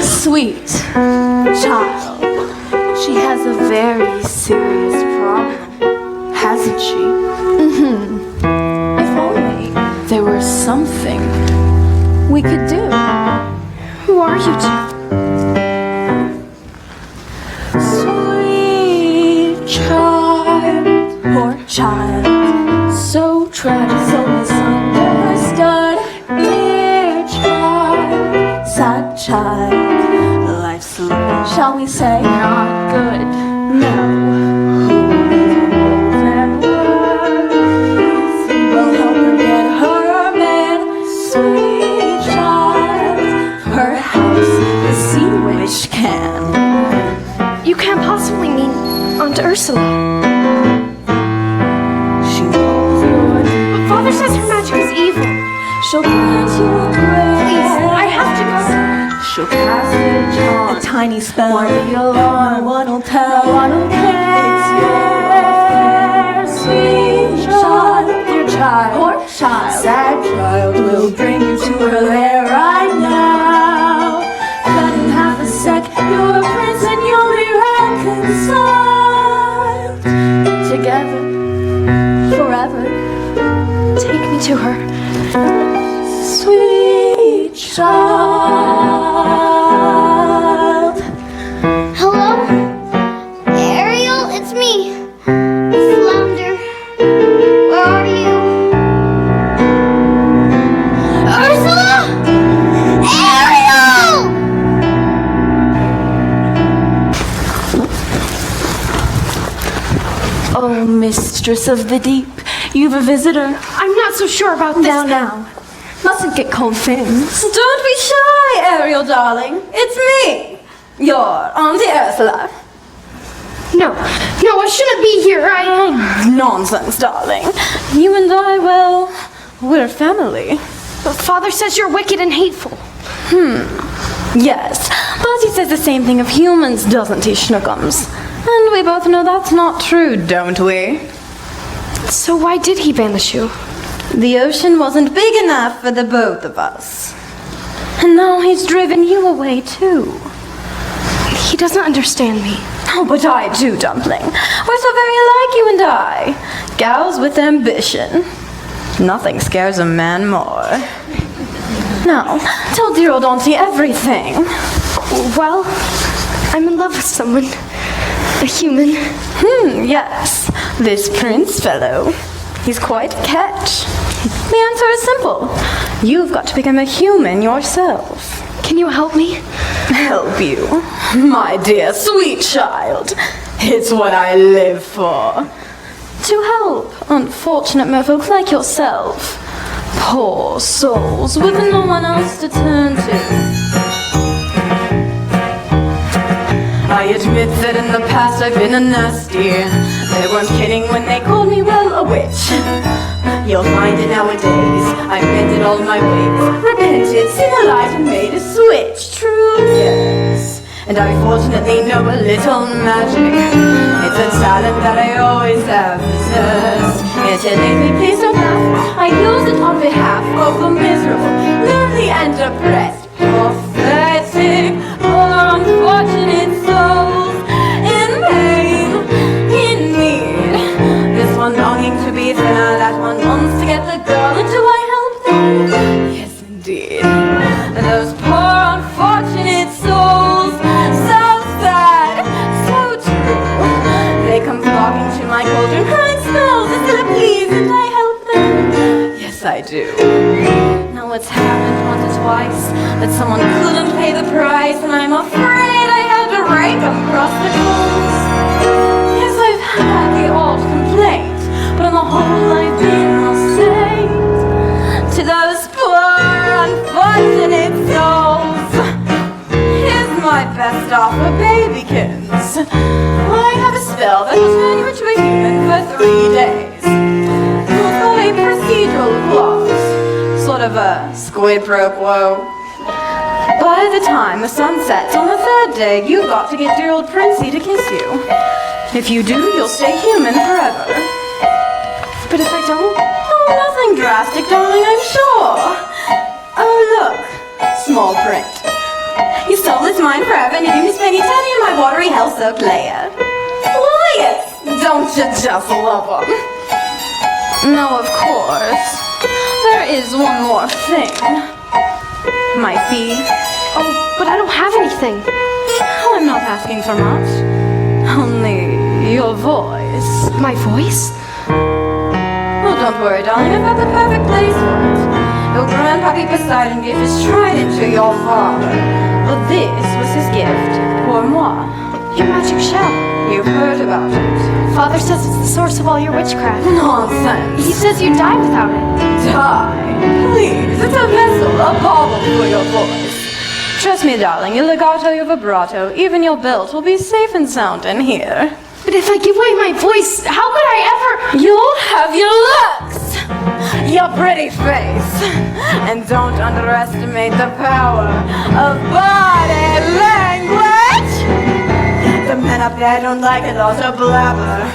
sweet child. She has a very serious problem, hasn't she? If only there were something we could do. Who are you two? Sweet child, poor child, so tragic, so misunderstood. Dear child, sad child, life's living, shall we say, not good. No. Who will there words? We'll She'll grant you a prayer. Please, I have to go. She'll cast a tiny spell. One will be alarm, no one will tell, no one will care. It's your sweet child, dear child, poor child, sad child will bring you to her lair right now. Then in half a sec, you're a prince and you'll be reconciled. Together, forever, Take me to her. sweet child. Hello? Ariel, it's me. Flounder. Where are you? Ursula! Ariel! Oh, mistress of the deep, you've a visitor. I'm not so sure about this. Now. Mustn't get cold fins. Don't be shy, Ariel, darling. It's me, your Auntie Ursula. No, I shouldn't be here. Nonsense, darling. You and I, well, we're family. But Father says you're wicked and hateful. Yes, but he says the same thing of humans, doesn't he, Schnookums? And we both know that's not true, don't we? So why did he banish you? The ocean wasn't big enough for the both of us. And now he's driven you away, too. He doesn't understand me. Oh, but I do, Dumpling. We're so very like you and I. Gals with ambition. Nothing scares a man more. Now, tell dear old Auntie everything. Well, I'm in love with someone. A human. Yes. This prince fellow. He's quite a catch. The answer is simple. You've got to become a human yourself. Can you help me? Help you? My dear sweet child. It's what I live for. To help unfortunate merfolk like yourself. Poor souls with no one else to turn to. I admit that in the past I've been a nasty. They weren't kidding when they called me, well, a witch. You'll find it nowadays. I've mended all my ways, repented, seen a light and made a switch. True, yes. And I fortunately know a little magic. It's a talent that I always have possessed. It enables me, please don't laugh. I use it on behalf of the miserable, lonely and oppressed. Pathetic, poor unfortunate souls in pain, in need. This one longing to be thinner, that one wants to get the girl, and do I help them? Yes, indeed. Those poor unfortunate souls, so sad, so true. They come flocking to my cauldron, crying spells until it please, and I help them. Yes, I do. Now it's happened once or twice that someone couldn't pay the price, and I'm afraid I had to rake them across the coals. Yes, I've had the odd complaint, but on the whole I've been all saint. To those poor unfortunate souls, here's my best offer, babykins. I have a spell that will turn you into a human for 3 days. We'll call a procedural clause, sort of a squid pro quo. By the time the sun sets on the 3rd day, you've got to get dear old Princey to kiss you. If you do, you'll stay human forever. But if I don't? Oh, nothing drastic, darling, I'm sure. Oh, look, small print. You stole his mind forever, and you miss Penny Teddy in my watery hell-soaked lair. Why, yes, don't you just love him? No, of course. There is one more thing. My fee. Oh, but I don't have anything. Oh, I'm not asking for much. Only your voice. My voice? Oh, don't worry, darling. I've got the perfect place for it. Your grandpappy Poseidon gave his trident to your father. But this was his gift pour moi. Your magic shell. You've heard about it. Father says it's the source of all your witchcraft. Nonsense. He says you die without it. Die? Please, it's a vessel, a bauble for your voice. Trust me, darling, your legato, your vibrato, even your belt will be safe and sound in here. But if I give away my voice, how could I ever? You'll have your looks, your your pretty face. And don't underestimate the power of body language. The men up there don't like it, also blabber.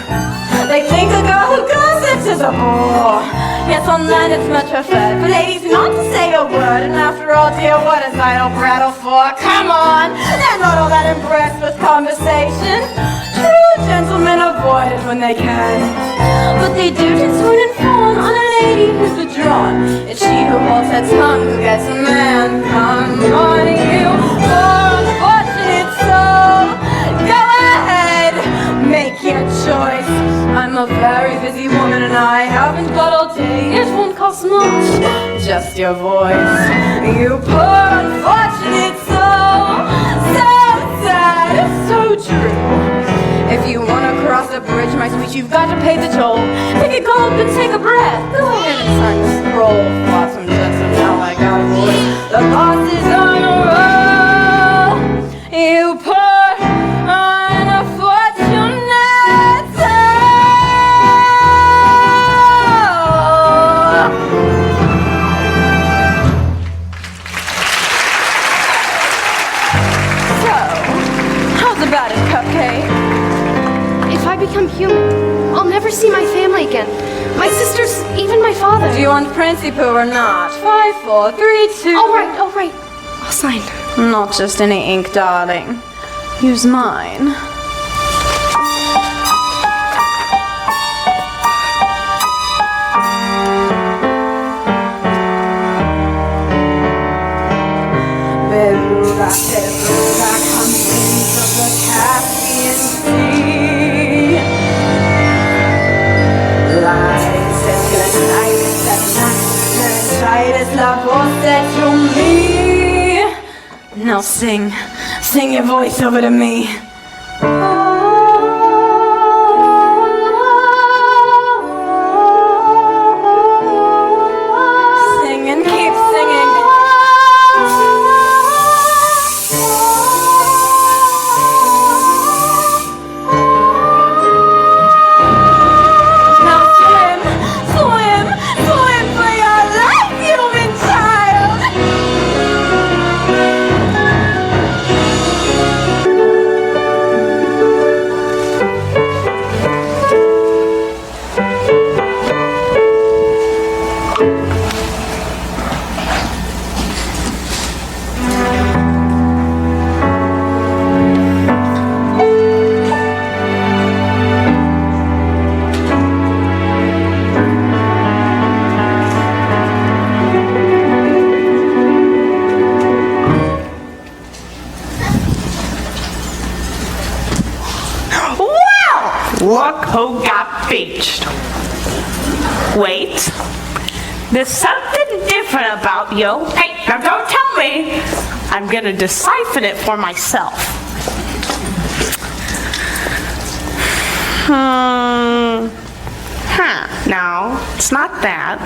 They think a girl who gossips is a bore. Yes, online it's much preferred for ladies not to say a word. And after all, dear, what is idle prattle for? Come on, they're not all that impressed with conversation. True gentlemen avoid it when they can, but they do to swoon and fawn on a lady who's withdrawn. It's she who holds her tongue who gets a man. Come on, you poor unfortunate soul. Go ahead, make your choice. I'm a very busy woman and I haven't got all day. It won't cost much, just your voice. You poor unfortunate soul. So sad, so true. If you wanna cross a bridge, my sweet, you've got to pay the toll. Take a gulp and take a breath. Go ahead and sign the scroll. Blossom just and now I got a voice. The boss is on a roll. You poor unfortunate soul. So, how's about it, Cupcake? If I become human, I'll never see my family again. My sisters, even my father. Do you want Princey Poo or not? 5, 4, 3, 2. All right. I'll sign. Not just any ink, darling. Use mine. Beluga, beluga, come winds of the Caspian Sea. Lies and nights and nights, la voce to me. Now sing your voice over to me. Sing and keep singing. Now swim for your life, human child. Look who got beached. Wait. There's something different about you. Hey, now don't tell me. I'm gonna decipher it for myself. No, it's not that.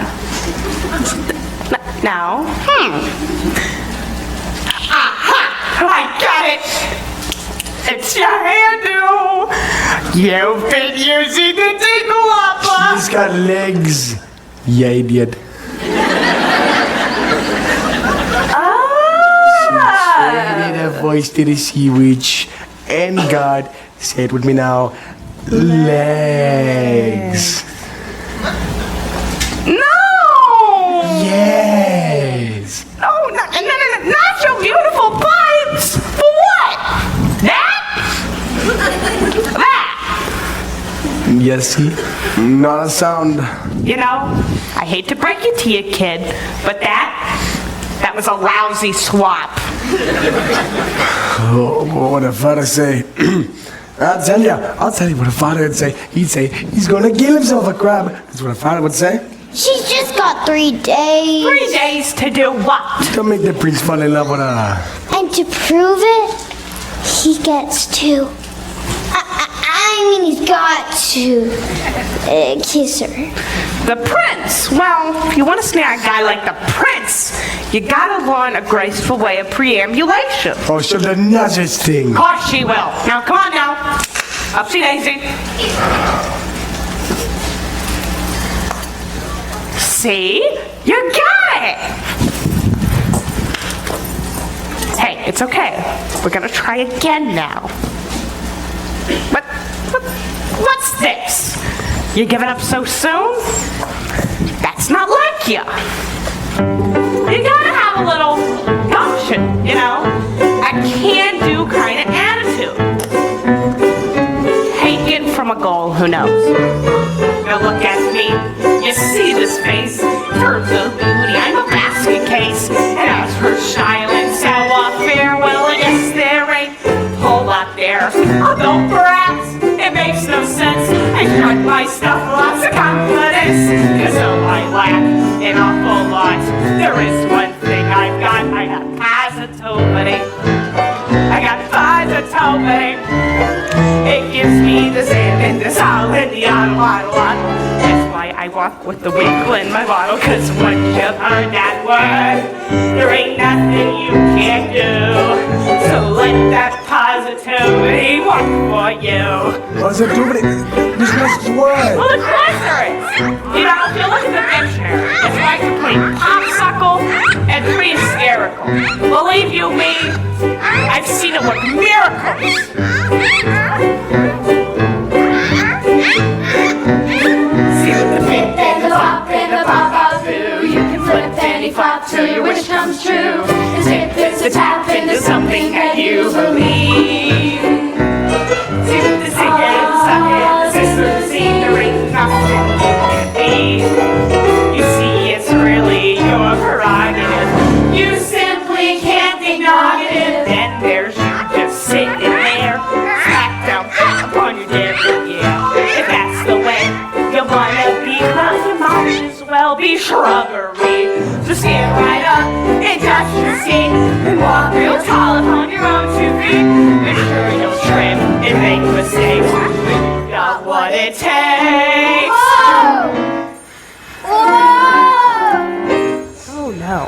No. Aha! I got it! It's your hairdo! You've been using the Dingle Hopper! He's got legs, you idiot. Traded a voice to the sea witch, and God, say it with me now, legs. No! Yes. No, not your beautiful pipes! For what? That? Yes, see? Not a sound. You know, I hate to break it to you, kid, but that was a lousy swap. Oh, what did father say? I'll tell you what a father would say. He'd say, he's gonna kill himself a crab. That's what a father would say. She's just got 3 days. 3 days to do what? Don't make the prince fall in love with her. And to prove it, he gets to. I mean, he's got to kiss her. The prince? Well, if you want to snare a guy like the prince, you gotta learn a graceful way of preambulation. Oh, she'll do nudges thing. Of course she will. Now, come on now. Upsy daisy. See? You got it! Hey, it's okay. We're gonna try again now. What's this? You giving up so soon? That's not like you. You gotta have a little gumption, you know? A can-do kind of attitude. Taken from a goal, who knows? Now look at me. You see this face? Terms of beauty, I'm a basket case. And as for style and savoir-faire, well, I guess there ain't a whole lot there. Although perhaps it makes no sense. I cut my stuff, lots of confidence. Cause though I lack an awful lot, there is one thing I've got. I got positivity. I got positivity. It gives me the sand and the solid, the lot. That's why I walk with the winkle in my bottle. Cause once you've heard that word, there ain't nothing you can't do. So let that positivity walk for you. Positivity? This next word. Well, of course there is. You know, if you look at the dictionary, it's like between popsicle and pretty hysterical. Believe you me, I've seen it work miracles. See with the pink and the pop out boo. You can flip any flop till your wish comes true. As if it's a tap into something that you believe. See with the sing and suck it, sister, see there ain't nothing you can't be. You see, it's really your prerogative. You simply can't ignore it. Then there's you just sitting there, smack down upon your dead. Yeah, if that's the way you wanna be, well, you might as well be shrubbery. So stand right up and dust your seat and walk real tall upon your own 2 feet. Make sure you'll trim and make mistakes. You got what it takes. Oh no.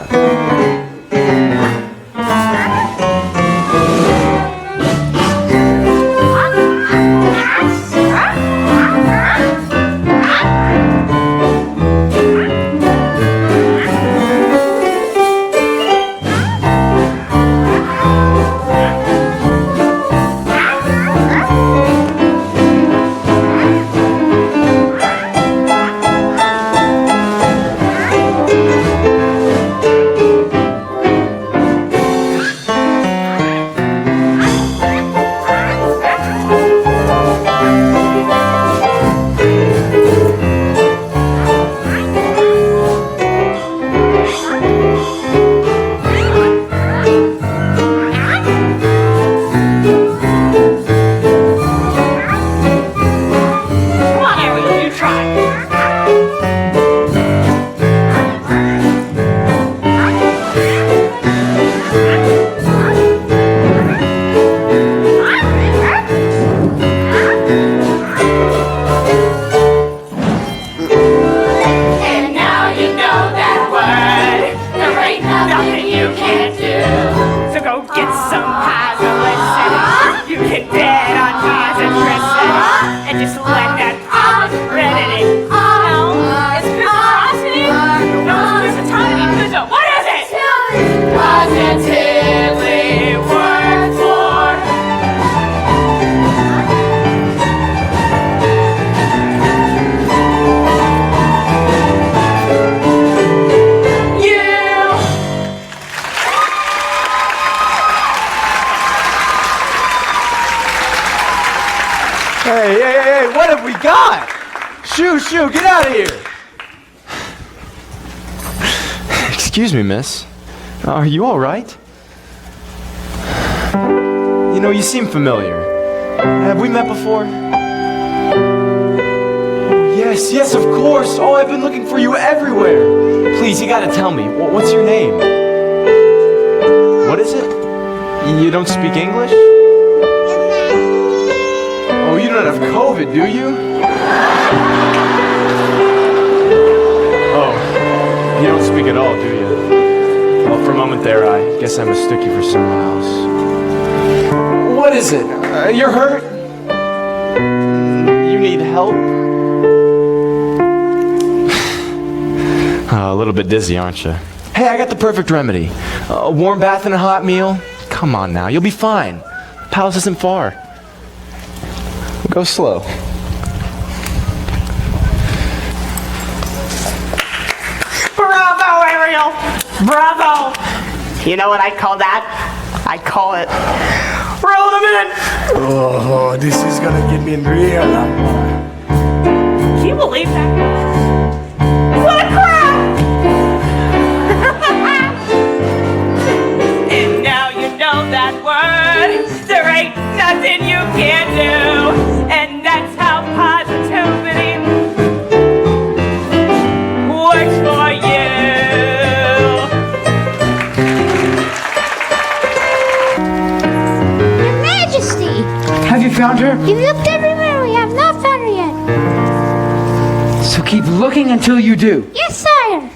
Hey, what have we got? Shoo, get out of here. Excuse me, miss. Are you all right? You know, you seem familiar. Have we met before? Oh, yes, of course. Oh, I've been looking for you everywhere. Please, you gotta tell me. What's your name? What is it? You don't speak English? Oh, you don't have COVID, do you? Oh, you don't speak at all, do you? Well, for a moment there, I guess I mistook you for someone else. What is it? You're hurt? You need help? A little bit dizzy, aren't you? Hey, I got the perfect remedy. A warm bath and a hot meal. Come on now, you'll be fine. The palace isn't far. Go slow. Bravo, Ariel! Bravo! You know what I call that? I call it roll them in! Oh, this is gonna get me in real hot. Can you believe that? What a crap! And now you know that word. There ain't nothing you can do. And that's how positivity works for you. Your Majesty! Have you found her? You've looked everywhere. We have not found her yet. So keep looking until you do. Yes, sire.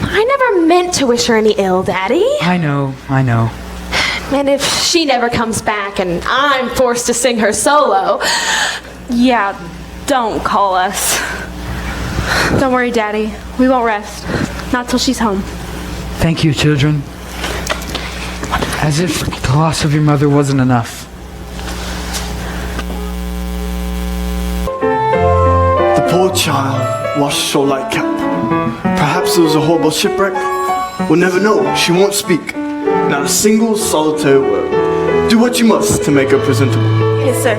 I never meant to wish her any ill, Daddy. I know. And if she never comes back and I'm forced to sing her solo, yeah, don't call us. Don't worry, Daddy. We won't rest. Not till she's home. Thank you, children. As if the loss of your mother wasn't enough. The poor child lost so light cap. Perhaps it was a horrible shipwreck. We'll never know. She won't speak. Not a single solitary word. Do what you must to make her presentable. Yes, sir.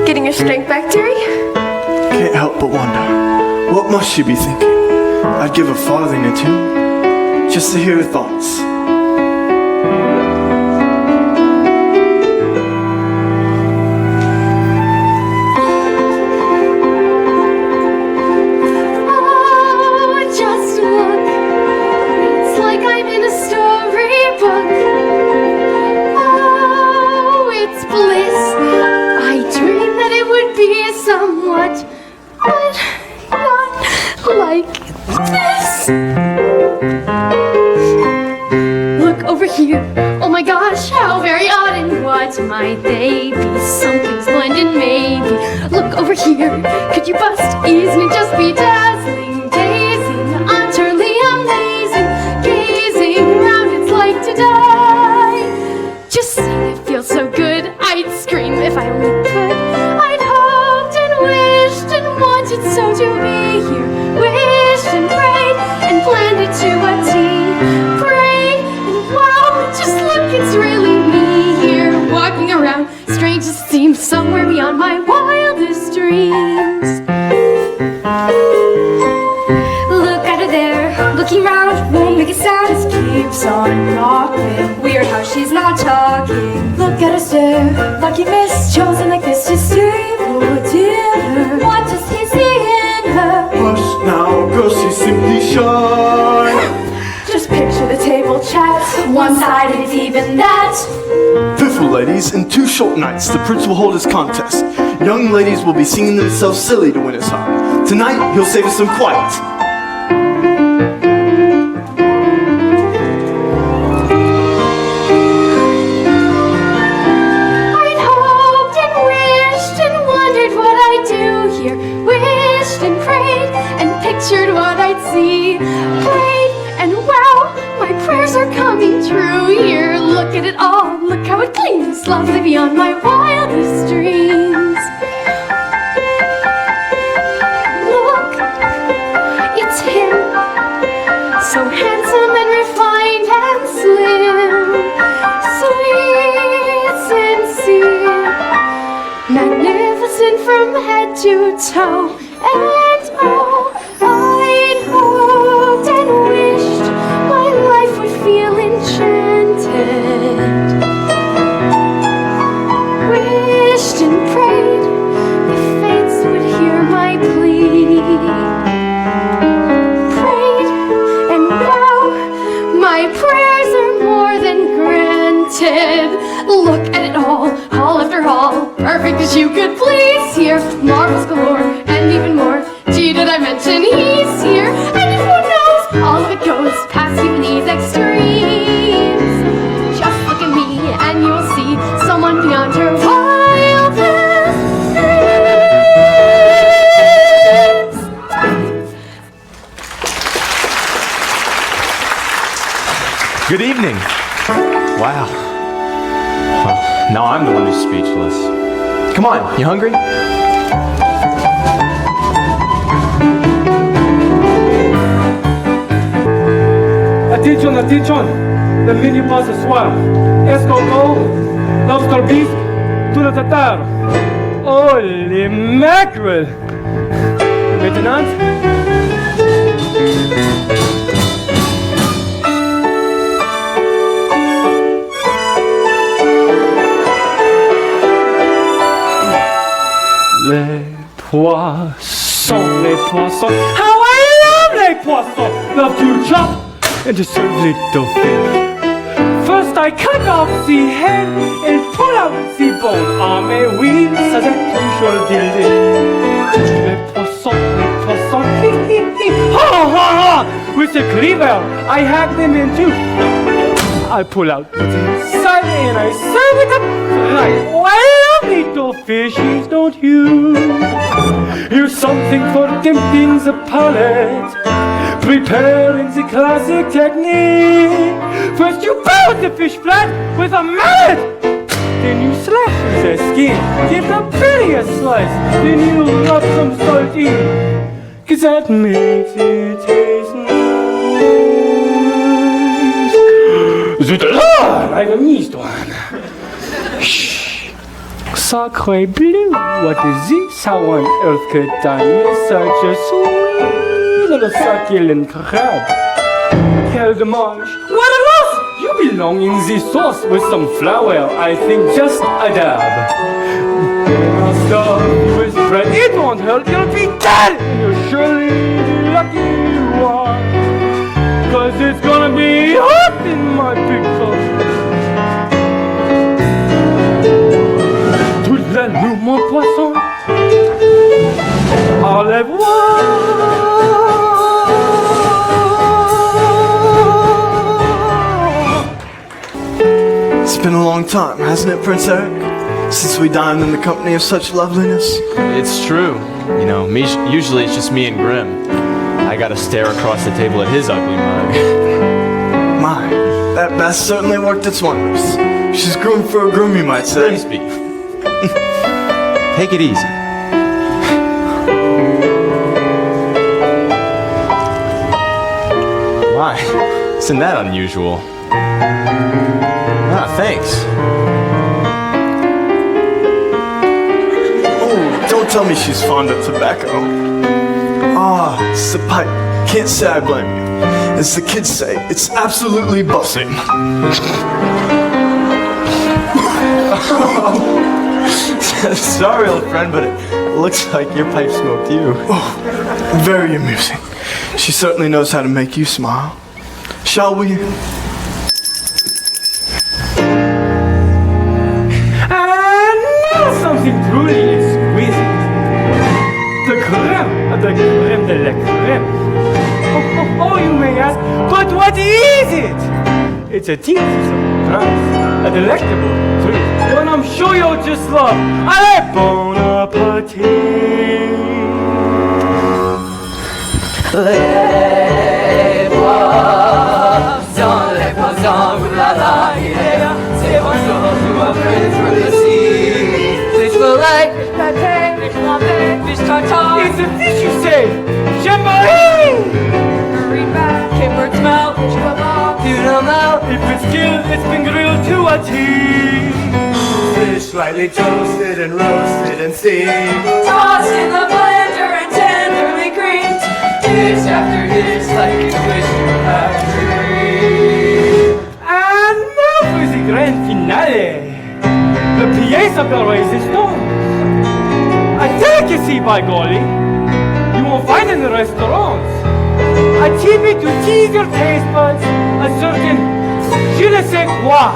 Getting your strength back, dearie? Can't help but wonder, what must she be thinking? I'd give a farthing or two, just to hear her thoughts. Oh, just look. It's like I'm in a storybook. Oh, it's bliss. I dreamed that it would be somewhat, but not like this. Look over here. Oh my gosh, how very odd, and what might they be? Something's blended, maybe. Look over here. Could you bust? Isn't it just bedazzling, dazing, utterly amazing? Gazing around, it's like to die. Just seeing it feels so good. I'd scream if I only could. I'd hoped and wished and wanted so to be here. Wished and prayed and planned it to a T. Prayed and wow, just look, it's really me here walking around. Strange as it seems, somewhere beyond my wildest dreams. Look at her there, looking round, won't make a sound, just keeps on knocking. Weird how she's not talking. Look at her stare, lucky miss, chosen like this to stay for dinner. What does he see in her? Hush now, girl, she's simply shy. Just picture the table chat, one-sided even that. Piffle ladies, in 2 short nights, the prince will hold his contest. Young ladies will be singing themselves silly to win his heart. Tonight, he'll save us some quiet. I'd hoped and wished and wondered what I'd do here. Wished and prayed and pictured what I'd see. Prayed and wow, my prayers are coming true here. Look at it all, look how it gleams, lovely beyond my wildest dreams. Look, it's him, so handsome and refined and slim, sweet, sincere, magnificent from head to toe. And oh, I'd hoped and wished my life would feel enchanted. Wished and prayed the fates would hear my plea. Prayed and wow, my prayers are more than granted. Look at it all after all, perfect as you could please. Here, marvels galore, and even more. Gee, did I mention he's here? And who knows, all of it goes past even these extremes. Just look at me, and you'll see someone beyond your wildest dreams. Good evening. Wow. Well, now I'm the one who's speechless. Come on, you hungry? Attention, attention! The minibus is swell. Escargot, lobster bisque, tuna tartare. Holy mackerel! Maintenant? Les poissons, les poissons. How I love les poissons! Love to chop and to serve little fish. First I cut off the head and pull out the bone. Ah mais oui, ça c'est toujours délicieux. Les poissons, hi hi hi, ha ha ha! With the cleaver, I hack them in two. I pull out the inside and I serve it up right. Oh, I love little fishies, don't you? Here's something for tempting the palate. Preparing the classic technique. First you pound the fish flat with a mallet. Then you slash the skin, give the belly a slice. Then you rub some salt in, 'cause that makes it taste nice. Zut alors, I've missed one. Shh. Sacre bleu, what is this? How on earth could I miss such a sweet little succulent crab? Quel dommage! What a loss! You belong in this sauce with some flour, I think just a dab. I'll start with bread, it won't hurt, you'll be dead! You're surely lucky you are, 'cause it's gonna be hot in my big cup. Toulez-nous mon poisson, au revoir. It's been a long time, hasn't it, Prince Eric? Since we dined in the company of such loveliness. It's true. You know, usually it's just me and Grim. I gotta stare across the table at his ugly mug. My, that bath certainly worked its wonders. She's groomed for a groom, you might say. Grimsby. Take it easy. Why? Isn't that unusual? Ah, thanks. Oh, don't tell me she's fond of tobacco. Ah, it's the pipe. Can't say I blame you. As the kids say, it's absolutely busting. Sorry, old friend, but it looks like your pipe smoked you. Oh, very amusing. She certainly knows how to make you smile. Shall we? And now something truly exquisite. The creme de la creme. Oh, you may ask, but what is it? It's a teasy surprise, a delectable treat, one I'm sure you'll just love. Allez, bon appétit! Les poissons, oulala, yeah. C'est bonjour to a prince from the sea. Fish fillet, fish pate, fish flambé, fish tartare. It's a fish, you say! Jamboree! Marine bat, kimbered smell, fish kebab, tuna melt. If it's killed, it's been grilled to a tea. Fish lightly toasted and roasted and steamed. Tossed in the blender and tenderly creamed. Dish after dish like you wish you had a dream. And now for the grand finale. The pièce de résistance. A delicacy, by golly. You won't find in the restaurants. A TV to tease your taste buds. A certain je ne sais quoi.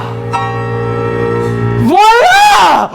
Voila!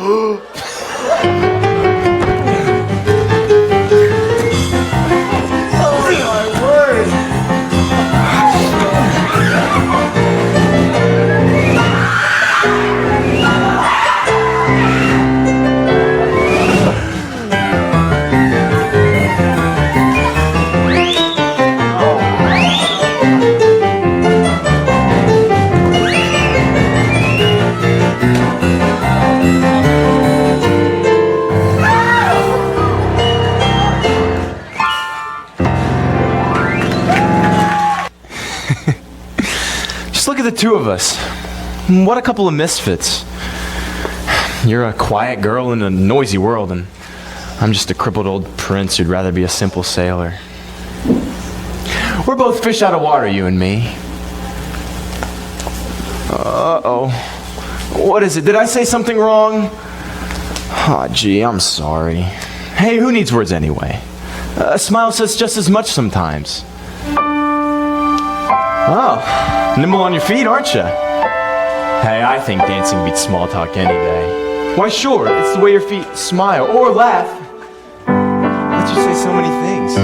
at the two of us. What a couple of misfits. You're a quiet girl in a noisy world, and I'm just a crippled old prince who'd rather be a simple sailor. We're both fish out of water, you and me. Uh-oh. What is it? Did I say something wrong? Aw, gee, I'm sorry. Hey, who needs words anyway? A smile says just as much sometimes. Oh, nimble on your feet, aren't you? Hey, I think dancing beats small talk any day. Why, sure, it's the way your feet smile or laugh. Let you say so many things.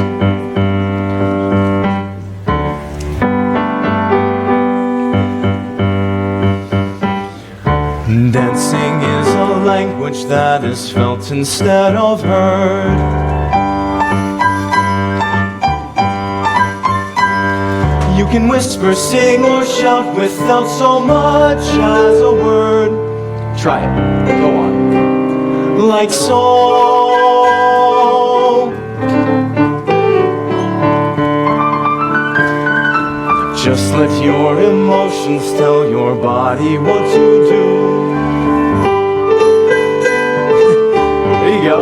Dancing is a language that is felt instead of heard. You can whisper, sing, or shout without so much as a word. Try it. Go on. Like so. Just let your emotions tell your body what to do. There you go.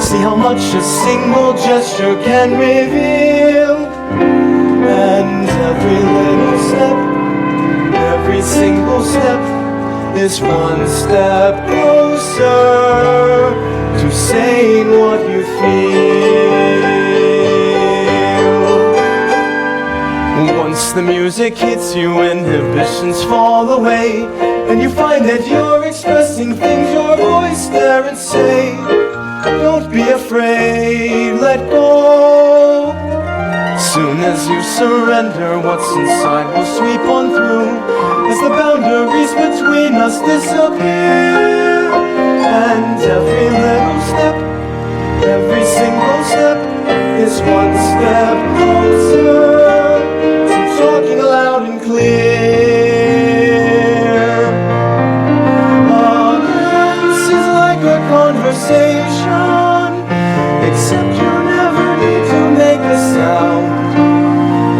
See how much a single gesture can reveal. And every little step, every single step is one step closer to saying what you feel. Once the music hits you, inhibitions fall away, and you find that you're expressing things your voice daren't say. Don't be afraid, let go. Soon as you surrender, what's inside will sweep on through, as the boundaries between us disappear. And every little step, every single step is one step closer to talking loud and clear. This is like a conversation, except you never need to make a sound.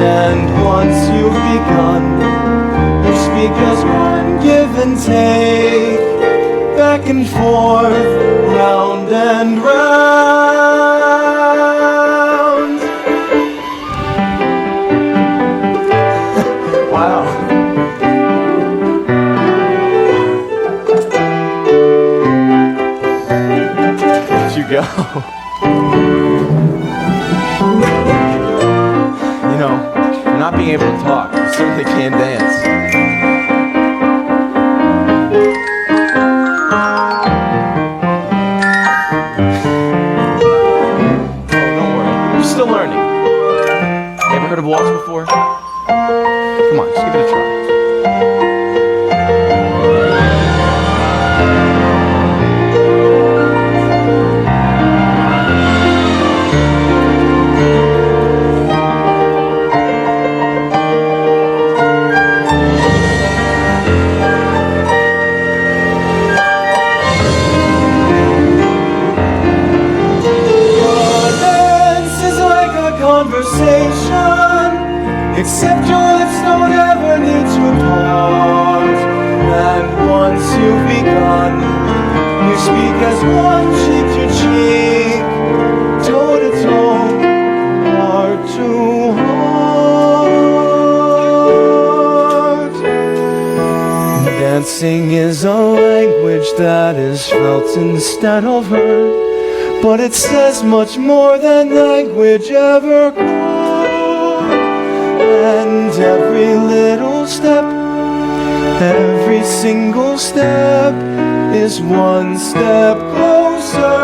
And once you've begun, you speak as one, give and take, back and forth, round and round. Wow. Where'd you go? You know, not being able to talk, you certainly can dance. Don't worry, you're still learning. You ever heard of waltz before? Come on, just give it a try. Except your lips don't ever need to part. And once you've begun, you speak as one, cheek to cheek, toe to toe, heart to heart. Dancing is a language that is felt instead of heard, but it says much more than language ever could. And every little step, every single step is one step closer.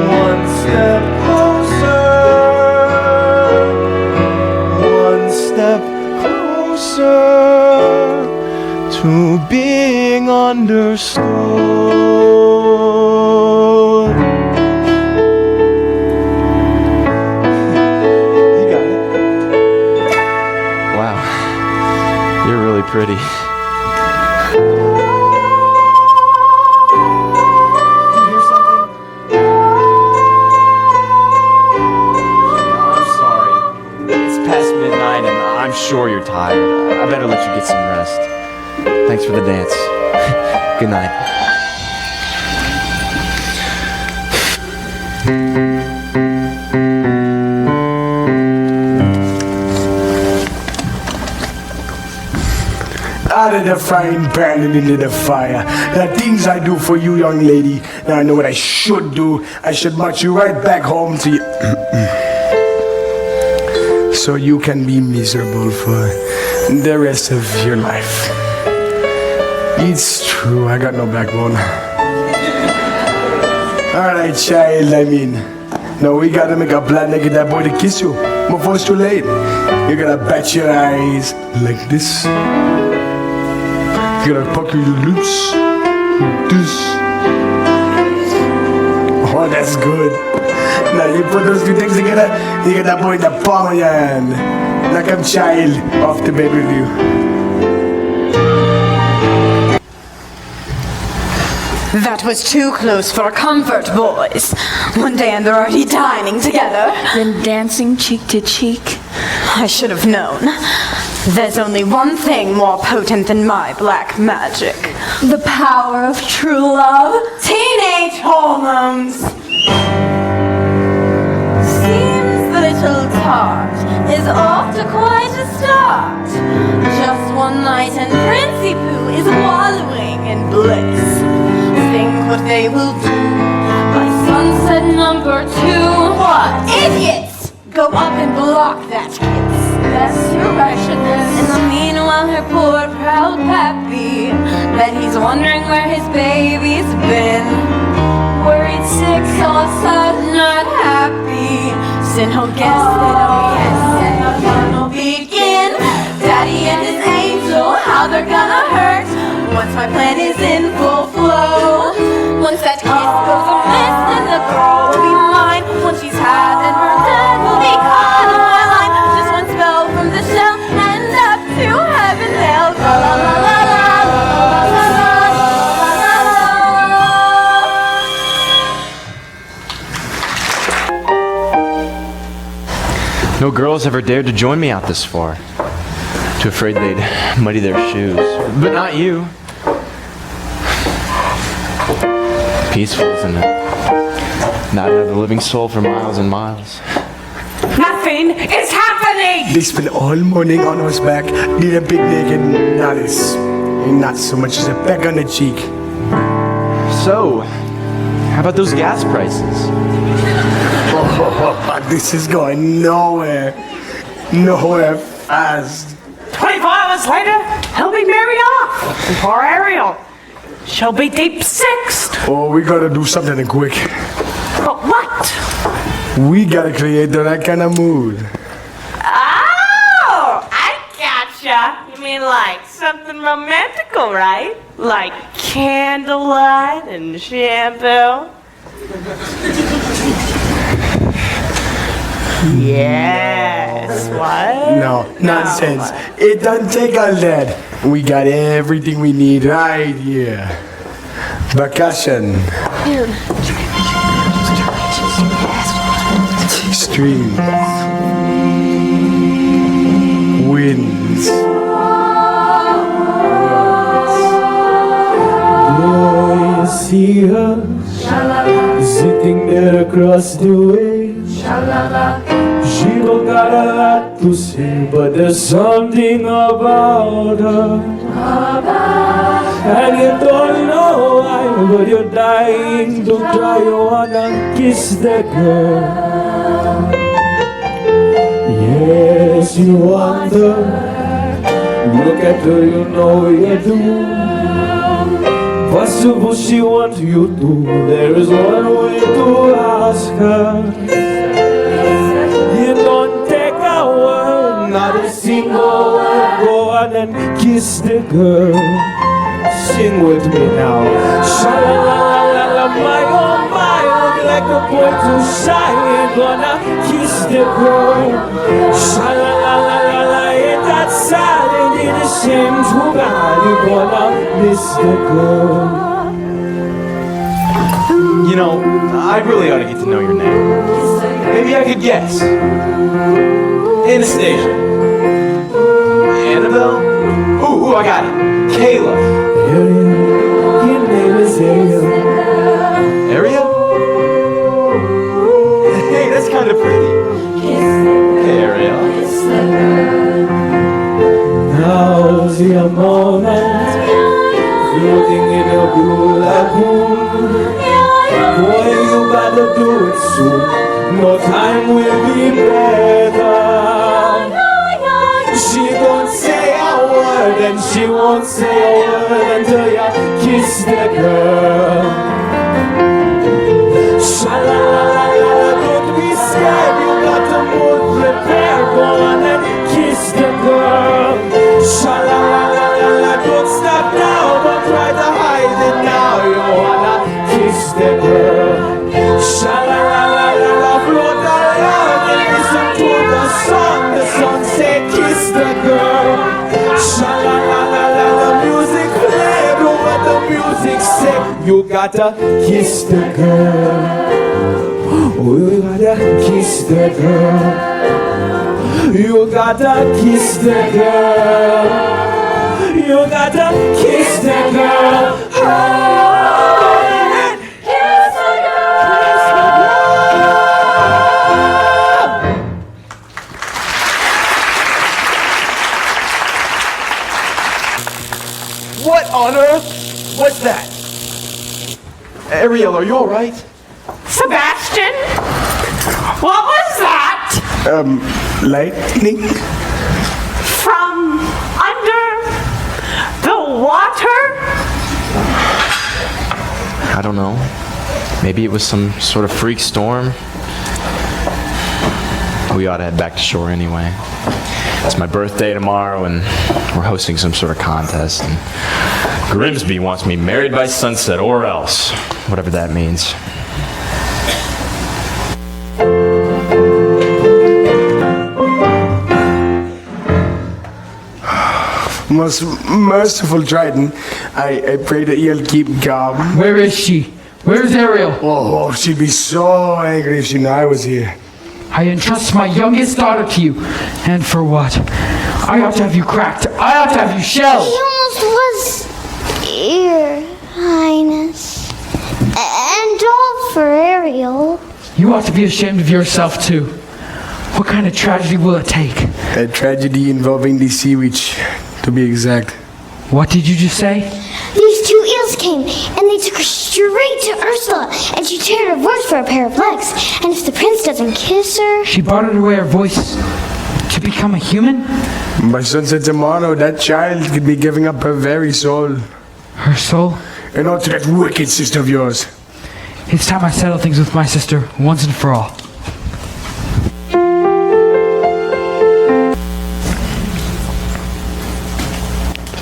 One step closer. One step closer to being understood. Pretty. sure you're tired. I better let you get some rest. Thanks for the dance. Good night. Out of the frying pan and into the fire. The things I do for you, young lady. Now I know what I should do. I should march you right back home to you. So you can be miserable for the rest of your life. It's true, I got no backbone. Alright, child, now we gotta make a plan to get that boy to kiss you before it's too late. You gotta bat your eyes like this. You gotta pucker your lips like this. Oh, that's good. Now you put those two things together, you get that boy in the palm of your hand. Now come, child, off to bed with you. That was too close for comfort, boys. One day and they're already dining together. Then dancing cheek to cheek. I should have known. There's only one thing more potent than my black magic. The power of true love. Teenage hormones! Seems the little tart is off to quite a start. Just one night and Princey Pooh is wallowing in bliss. Think what they will do by sunset number 2. What? Idiots! Go up and block that kiss. That's your rationale. In the meanwhile, her poor proud pappy, bet he's wondering where his baby's been. Worried, sick, all of a sudden not happy. Soon he'll guess that oh yes, and the fun will begin. Daddy and his angel, how they're gonna hurt once my plan is in full flow. Once that kiss goes amiss, then the girl will be mine. Once she's had and her dad will be caught in my line. Just one spell from the shell and up to heaven they'll go. La la la la la la la. No girls ever dared to join me out this far. Too afraid they'd muddy their shoes. But not you. Peaceful, isn't it? Not another living soul for miles and miles. Nothing is happening! They spent all morning on horseback, did a picnic, and not so much as a peck on the cheek. So, how about those gas prices? This is going nowhere. Nowhere fast. 24 hours later, he'll be married off. And poor Ariel, she'll be deep sixth. Oh, we gotta do something quick. But what? We gotta create the right kind of mood. Oh, I gotcha. You mean like something romantical, right? Like candlelight and shampoo? Yes, what? No, nonsense. It doesn't take all that. We got everything we need right here. Vacation. Streams. Winds. There you see her sitting there across the way. She don't got a lot to say, but there's something about her. And you don't know why, but you're dying to try. You wanna kiss that girl. Yes, you wonder. Look at her, you know you do. Possible she wants you to. There is one way to ask her. You don't take a word, not a single word. Go on and kiss the girl. Sing with me now. Sha-la-la-la-la, my oh my, look like a boy too shy. Ain't gonna kiss the girl. Sha-la-la-la-la, ain't that sad? Ain't it a shame too bad? You gonna miss the girl. You know, I really ought to get to know your name. Maybe I could guess. Anastasia. Annabelle? Ooh, I got it. Kayla. Your name is Ariel. Ariel? Hey, that's kind of pretty. Hey, Ariel. Now's your moment, floating in a blue lagoon. Boy, you better do it soon. No time will be better. She don't say a word, and she won't say a word until you kiss the girl. Sha-la-la-la-la, don't be scared, you got to move, prepare, go on and kiss the girl. Sha-la-la-la-la, don't stop now, don't try to hide it now, you wanna kiss the girl. Sha-la-la-la-la, float around and listen to the song say kiss the girl. Sha-la-la-la-la, the music played, do what the music said. You gotta kiss the girl. Oh, you gotta kiss the girl. You gotta kiss the girl. You gotta kiss the girl. Oh, and kiss the girl. What on earth was that? Ariel, are you alright? Sebastian? What was that? Lightning? From under the water? I don't know. Maybe it was some sort of freak storm. We ought to head back to shore anyway. It's my birthday tomorrow, and we're hosting some sort of contest. And Grimsby wants me married by sunset, or else, whatever that means. Most merciful Triton, I pray that you'll keep calm. Where is she? Where's Ariel? Oh, she'd be so angry if she knew I was here. I entrust my youngest daughter to you. And for what? I ought to have you cracked. I ought to have you shelled. He almost was, Your Highness. And all for Ariel. You ought to be ashamed of yourself, too. What kind of tragedy will it take? A tragedy involving the sea witch, to be exact. What did you just say? These two eels came, and they took her straight to Ursula, and she traded her voice for a pair of legs. And if the prince doesn't kiss her... She bartered away her voice to become a human? By sunset tomorrow, that child could be giving up her very soul. Her soul? And all to that wicked sister of yours. It's time I settle things with my sister, once and for all.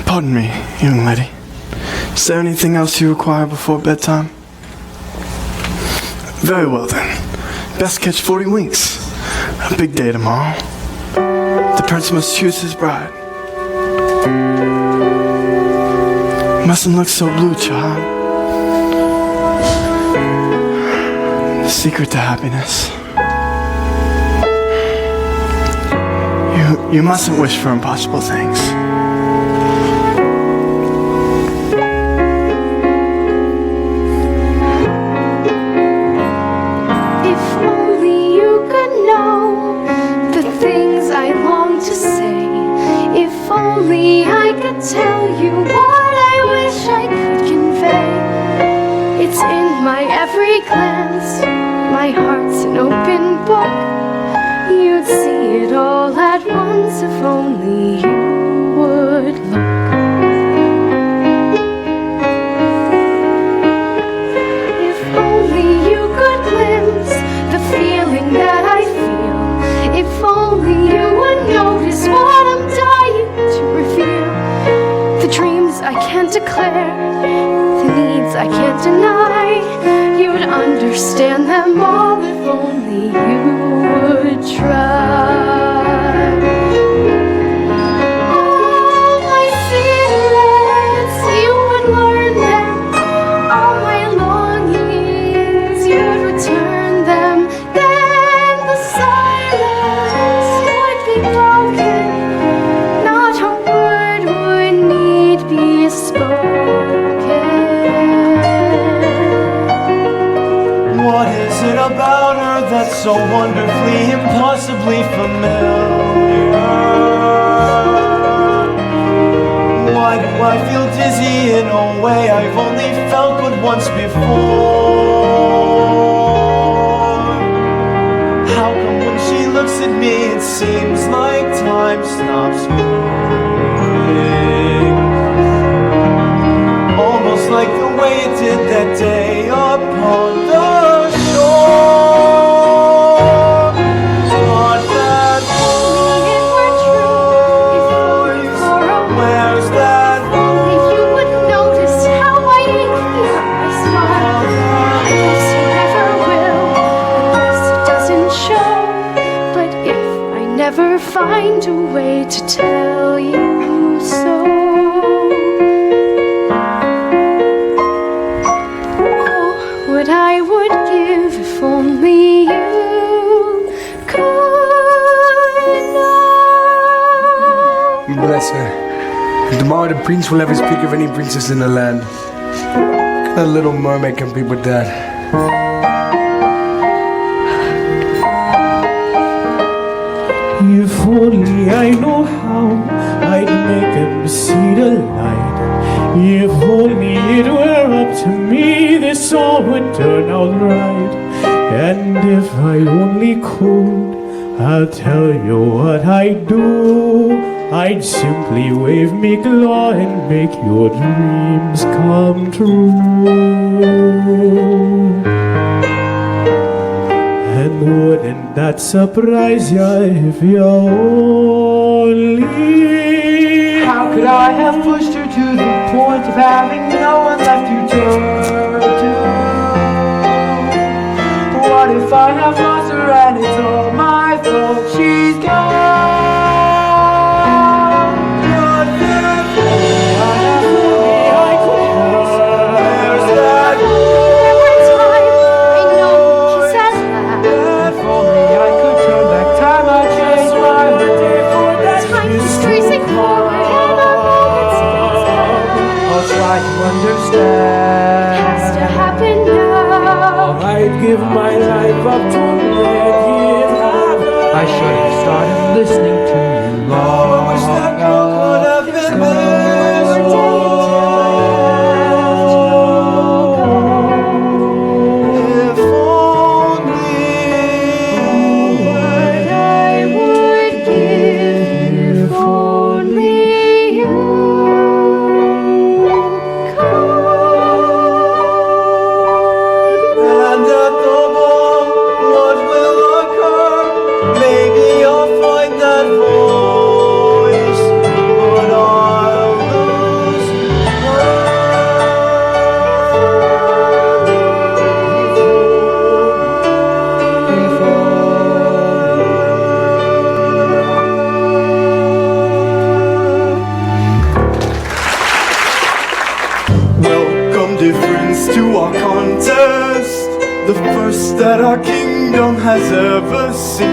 Pardon me, young lady. Is there anything else you require before bedtime? Very well then. Best catch 40 winks. A big day tomorrow. The prince must choose his bride. Mustn't look so blue, child. The secret to happiness. You mustn't wish for impossible things. Only I could tell you what I wish I could convey. It's in my every glance, my heart's an open book. You'd see it all at once if only you would look. If only you could glimpse the feeling that I feel. If only you would notice what I'm dying to reveal. The dreams I can't declare, the needs I can't deny. You'd understand them all if only you would try. All my secrets, you would learn them. All my longings, you'd return them. Then the silence would be broken. Not a is it about her that's so wonderfully, impossibly familiar? Why do I feel dizzy in a way I've only felt but once before? How come when she looks at me it seems like time stops moving? Almost like the way it did that day upon the shore. But that where's that If you would notice how I ache here, I smile. I guess you never will. I guess it doesn't show. But if I never find a way to tell you so, oh, what I would give if only you could know. Bless her. Tomorrow the prince will ever speak of any princess in the land. What kind of little mermaid can be with that? If only I know how I'd make them see the light. If only it were up to me, this all would turn out right. And if I only could, I'll tell you what I'd do. I'd simply wave me claw and make your dreams come true. And wouldn't that surprise ya if you only... How could I have pushed her to the point of having no one left to turn to? What if I have lost her and it's all my fault? She's gone. Has to happen now. I'd give my life up to let it happen. I should have started listening to you long I wish that girl could have been if only What I would give if only you and at the ball, what will occur? Maybe I'll find that voice, but I'll lose Welcome, dear friends, to our contest, the first that our kingdom has ever seen.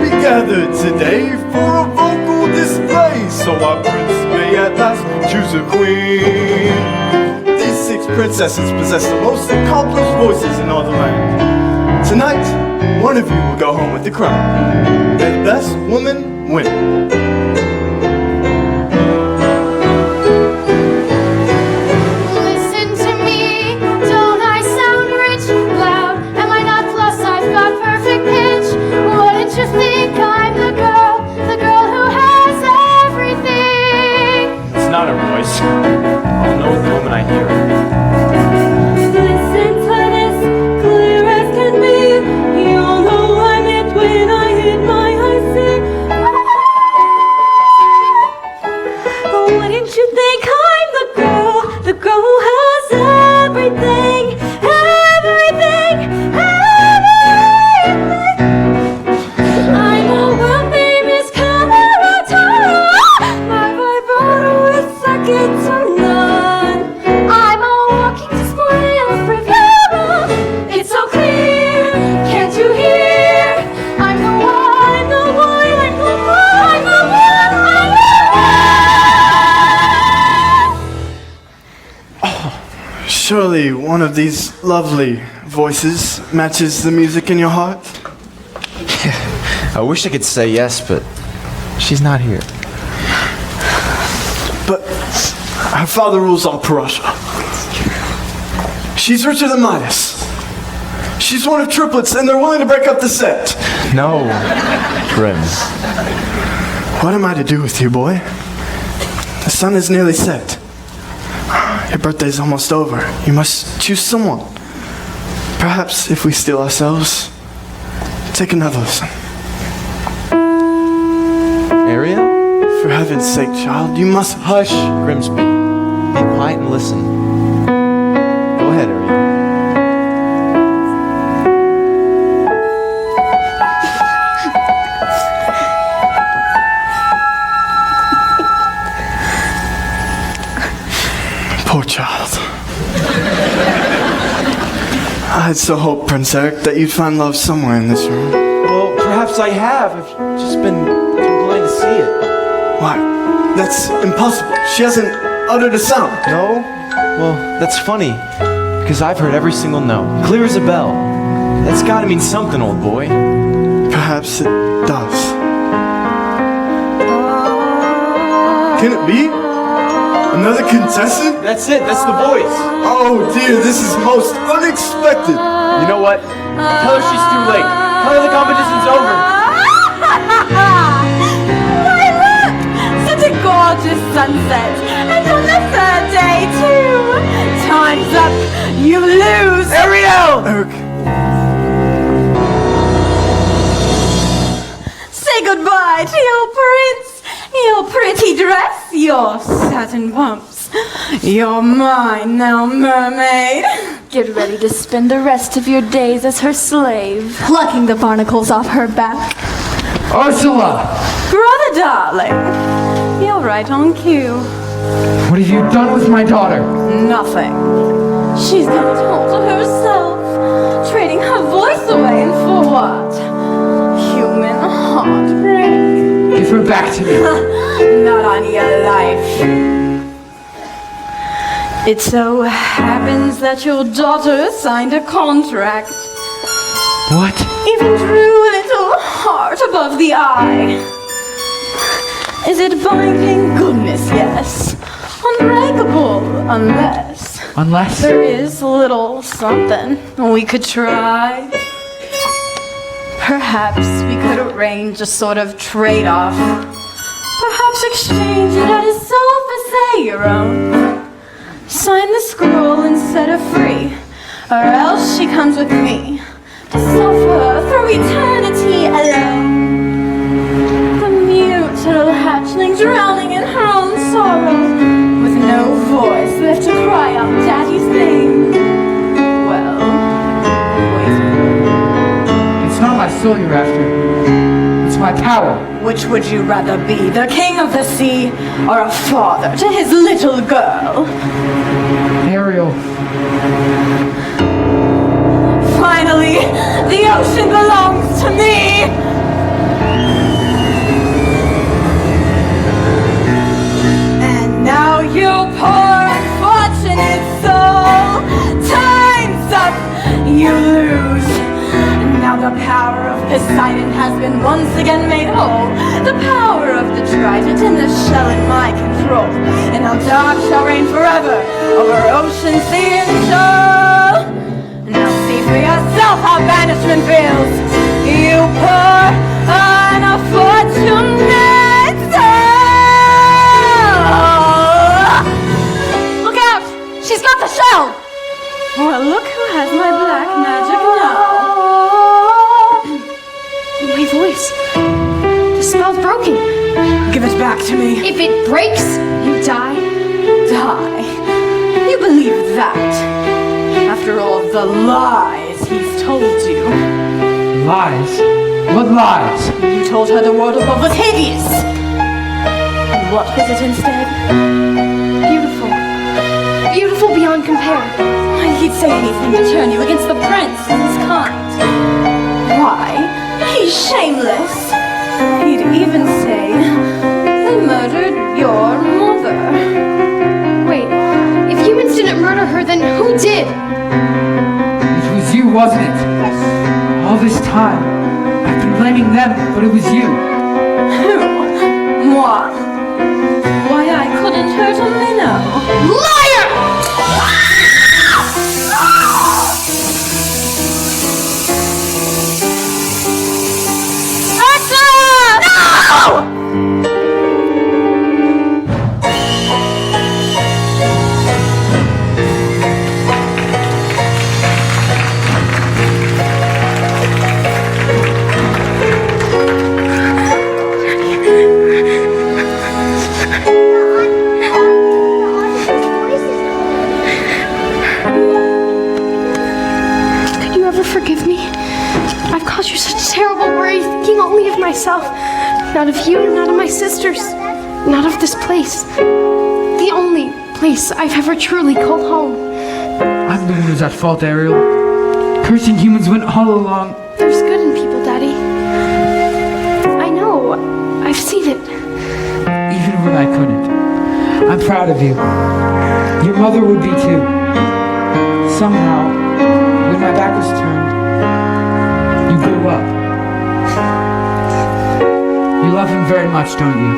We gathered today for a vocal display, so our prince may at last choose a queen. These 6 princesses possess the most accomplished voices in all the land. Tonight, one of you will go home with the crown. The best woman win. Listen to me, don't I sound rich and loud? Am I not plus I've got perfect pitch? Wouldn't you think I'm the girl who has everything? It's not her voice. I'll know it the moment I hear it. Listen to this, clear as can be. You'll know I meant when I hit my high C. Wouldn't you think I'm the girl who has everything, everything, everything? I'm a world famous coloratura. My vibrato is second to none. I'm a walking display of bravura. It's so clear, can't you hear? I'm the one, I'm the one, I'm the one, I'm the one, I'm the Surely one of these lovely voices matches the music in your heart? I wish I could say yes, but she's not here. But her father rules all Perussia. She's richer than Midas. She's one of triplets, and they're willing to break up the set. No, Grim. What am I to do with you, boy? The sun is nearly set. Your birthday's almost over. You must choose someone. Perhaps if we steel ourselves, take another listen. Ariel? For heaven's sake, child, you must Hush, Grimsby. Be quiet and listen. Go ahead, Ariel. Poor child. I had so hoped, Prince Eric, that you'd find love somewhere in this room. Well, perhaps I have. I've just been too blind to see it. Why? That's impossible. She hasn't uttered a sound. No? Well, that's funny, because I've heard every single note, clear as a bell. That's gotta mean something, old boy. Perhaps it does. Can it be? Another contestant? That's it, that's the voice. Oh dear, this is most unexpected. You know what? Tell her she's too late. Tell her the competition's over. Why look! Such a gorgeous sunset. And on the third day too. Time's up. You lose. Ariel! Eric, Say goodbye to your prince. Your pretty dress. Your satin pumps. You're mine now, mermaid. Get ready to spend the rest of your days as her slave, plucking the barnacles off her back. Ursula! Brother darling, you're right on cue. What have you done with my daughter? Nothing. She's got it all to herself, trading her voice away, and for what? Human heartbreak. Give her back to me. Not on your life. It so happens that your daughter signed a contract. What? Even drew a little heart above the eye. Is it binding? Goodness, yes. Unbreakable, unless Unless? there is a little something we could try. Perhaps we could arrange a sort of trade-off. Perhaps exchange it at his sofa, say your own. Sign the scroll and set her free, or else she comes with me to suffer through eternity alone. The mute little hatchling drowning in her own sorrow, with no voice left to cry out Daddy's name. Well, wait. It's not my soul you're after. It's my power. Which would you rather be, the king of the sea, or a father to his little girl? Ariel. Finally, the ocean belongs to me! And now you poor unfortunate soul, time's up, you lose. Now the power of Poseidon has been once again made whole. The power of the trident and the shell in my control. And now dark shall reign forever over ocean, sea, and shore. Now see for yourself how banishment feels. You poor unfortunate soul. Look out! She's got the shell! Well, look who has my black magic now. My voice. The spell's broken. Give it back to me. If it breaks, you die. Die? You believe that? After all the lies he's told you. Lies? What lies? You told her the world above was hideous. And what was it instead? Beautiful. Beautiful beyond compare. He'd say anything to turn you against the prince and his kind. Why? He's shameless. He'd even say they murdered your mother. Wait, if humans didn't murder her, then who did? It was you wasn't it? All this time, I've been blaming them, but it was you. Who? Moi? Why, I couldn't hurt a minnow. Liar! Could you ever forgive me? I've caused you such terrible worry, thinking only of myself. Not of you, not of my sisters, not of this place. The only place I've ever truly called home. I'm the one who's at fault, Ariel. Cursing humans went all along. There's good in people, Daddy. I know. I've seen it. Even when I couldn't. I'm proud of you. Your mother would be too. Somehow, when my back was turned, you grew up. You love him very much, don't you?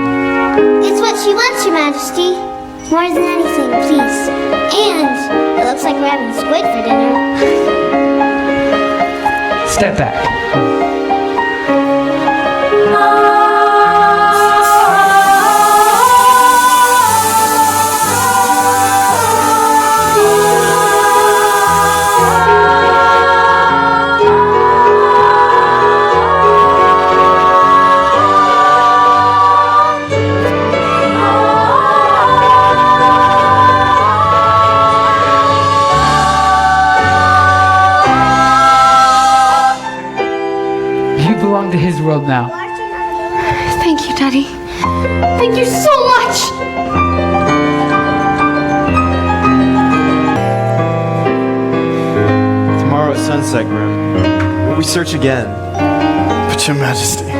It's what she wants, Your Majesty. More than anything, please. And it looks like we're having squid for dinner. Step back. You belong to his world now. Thank you, Daddy. Thank you so much! Tomorrow at sunset, Grim. Will we search again? But Your Majesty,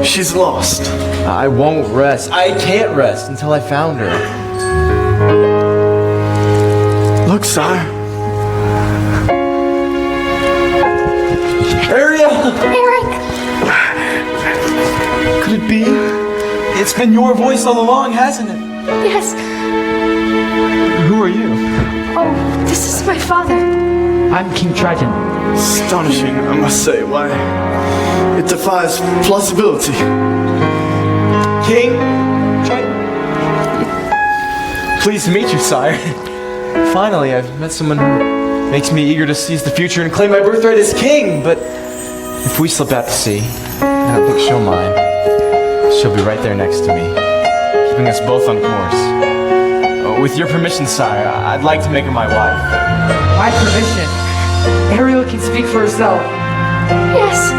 she's lost. I won't rest. I can't rest until I found her. Look, sire. Ariel! Eric! Could it be? It's been your voice all along, hasn't it? Yes. Who are you? Oh, this is my father. I'm King Triton. Astonishing, I must say. Why, it defies plausibility. King? Pleased to meet you, sire. Finally, I've met someone who makes me eager to seize the future and claim my birthright as king, but if we slip out to sea, I don't think she'll mind. She'll be right there next to me, keeping us both on course. With your permission, sire, I'd like to make her my wife. My permission. Ariel can speak for herself. Yes.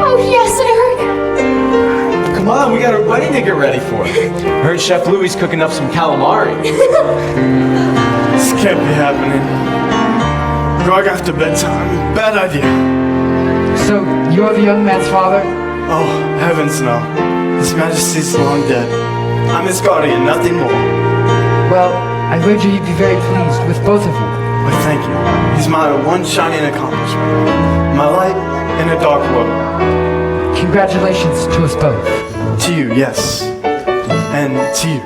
Oh, yes, Eric. Come on, we got our wedding to get ready for. I heard Chef Louie's cooking up some calamari. This can't be happening. Grog after bedtime. Bad idea. So, you're the young man's father? Oh, heavens no. His Majesty's long dead. I'm his guardian, nothing more. Well, I wager you'd be very pleased with both of you. Why, thank you. He's my one shining accomplishment. My light in a dark world. Congratulations to us both. To you, yes. And to you.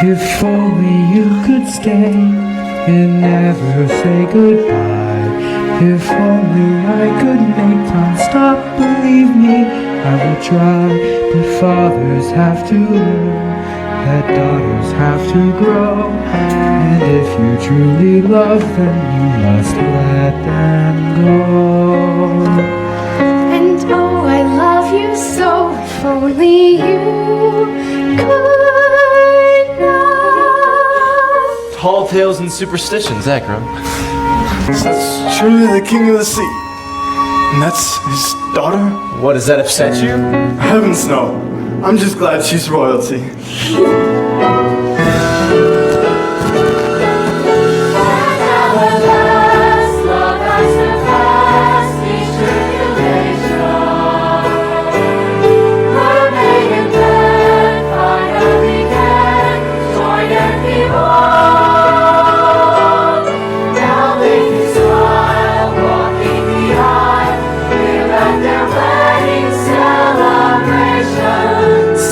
If only you could stay and never say goodbye. If only I could make time stop. Believe me, I will try. But fathers have to learn that daughters have to grow. And if you truly love them, you must let them go. And oh, I love you so. If only you could. Tall tales and superstitions, Akram. That's truly the king of the sea. And that's his daughter? What, does that upset you? Heavens no. I'm just glad she's royalty.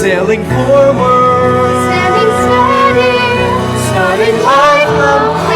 Sailing forward, Standing steady, starting life from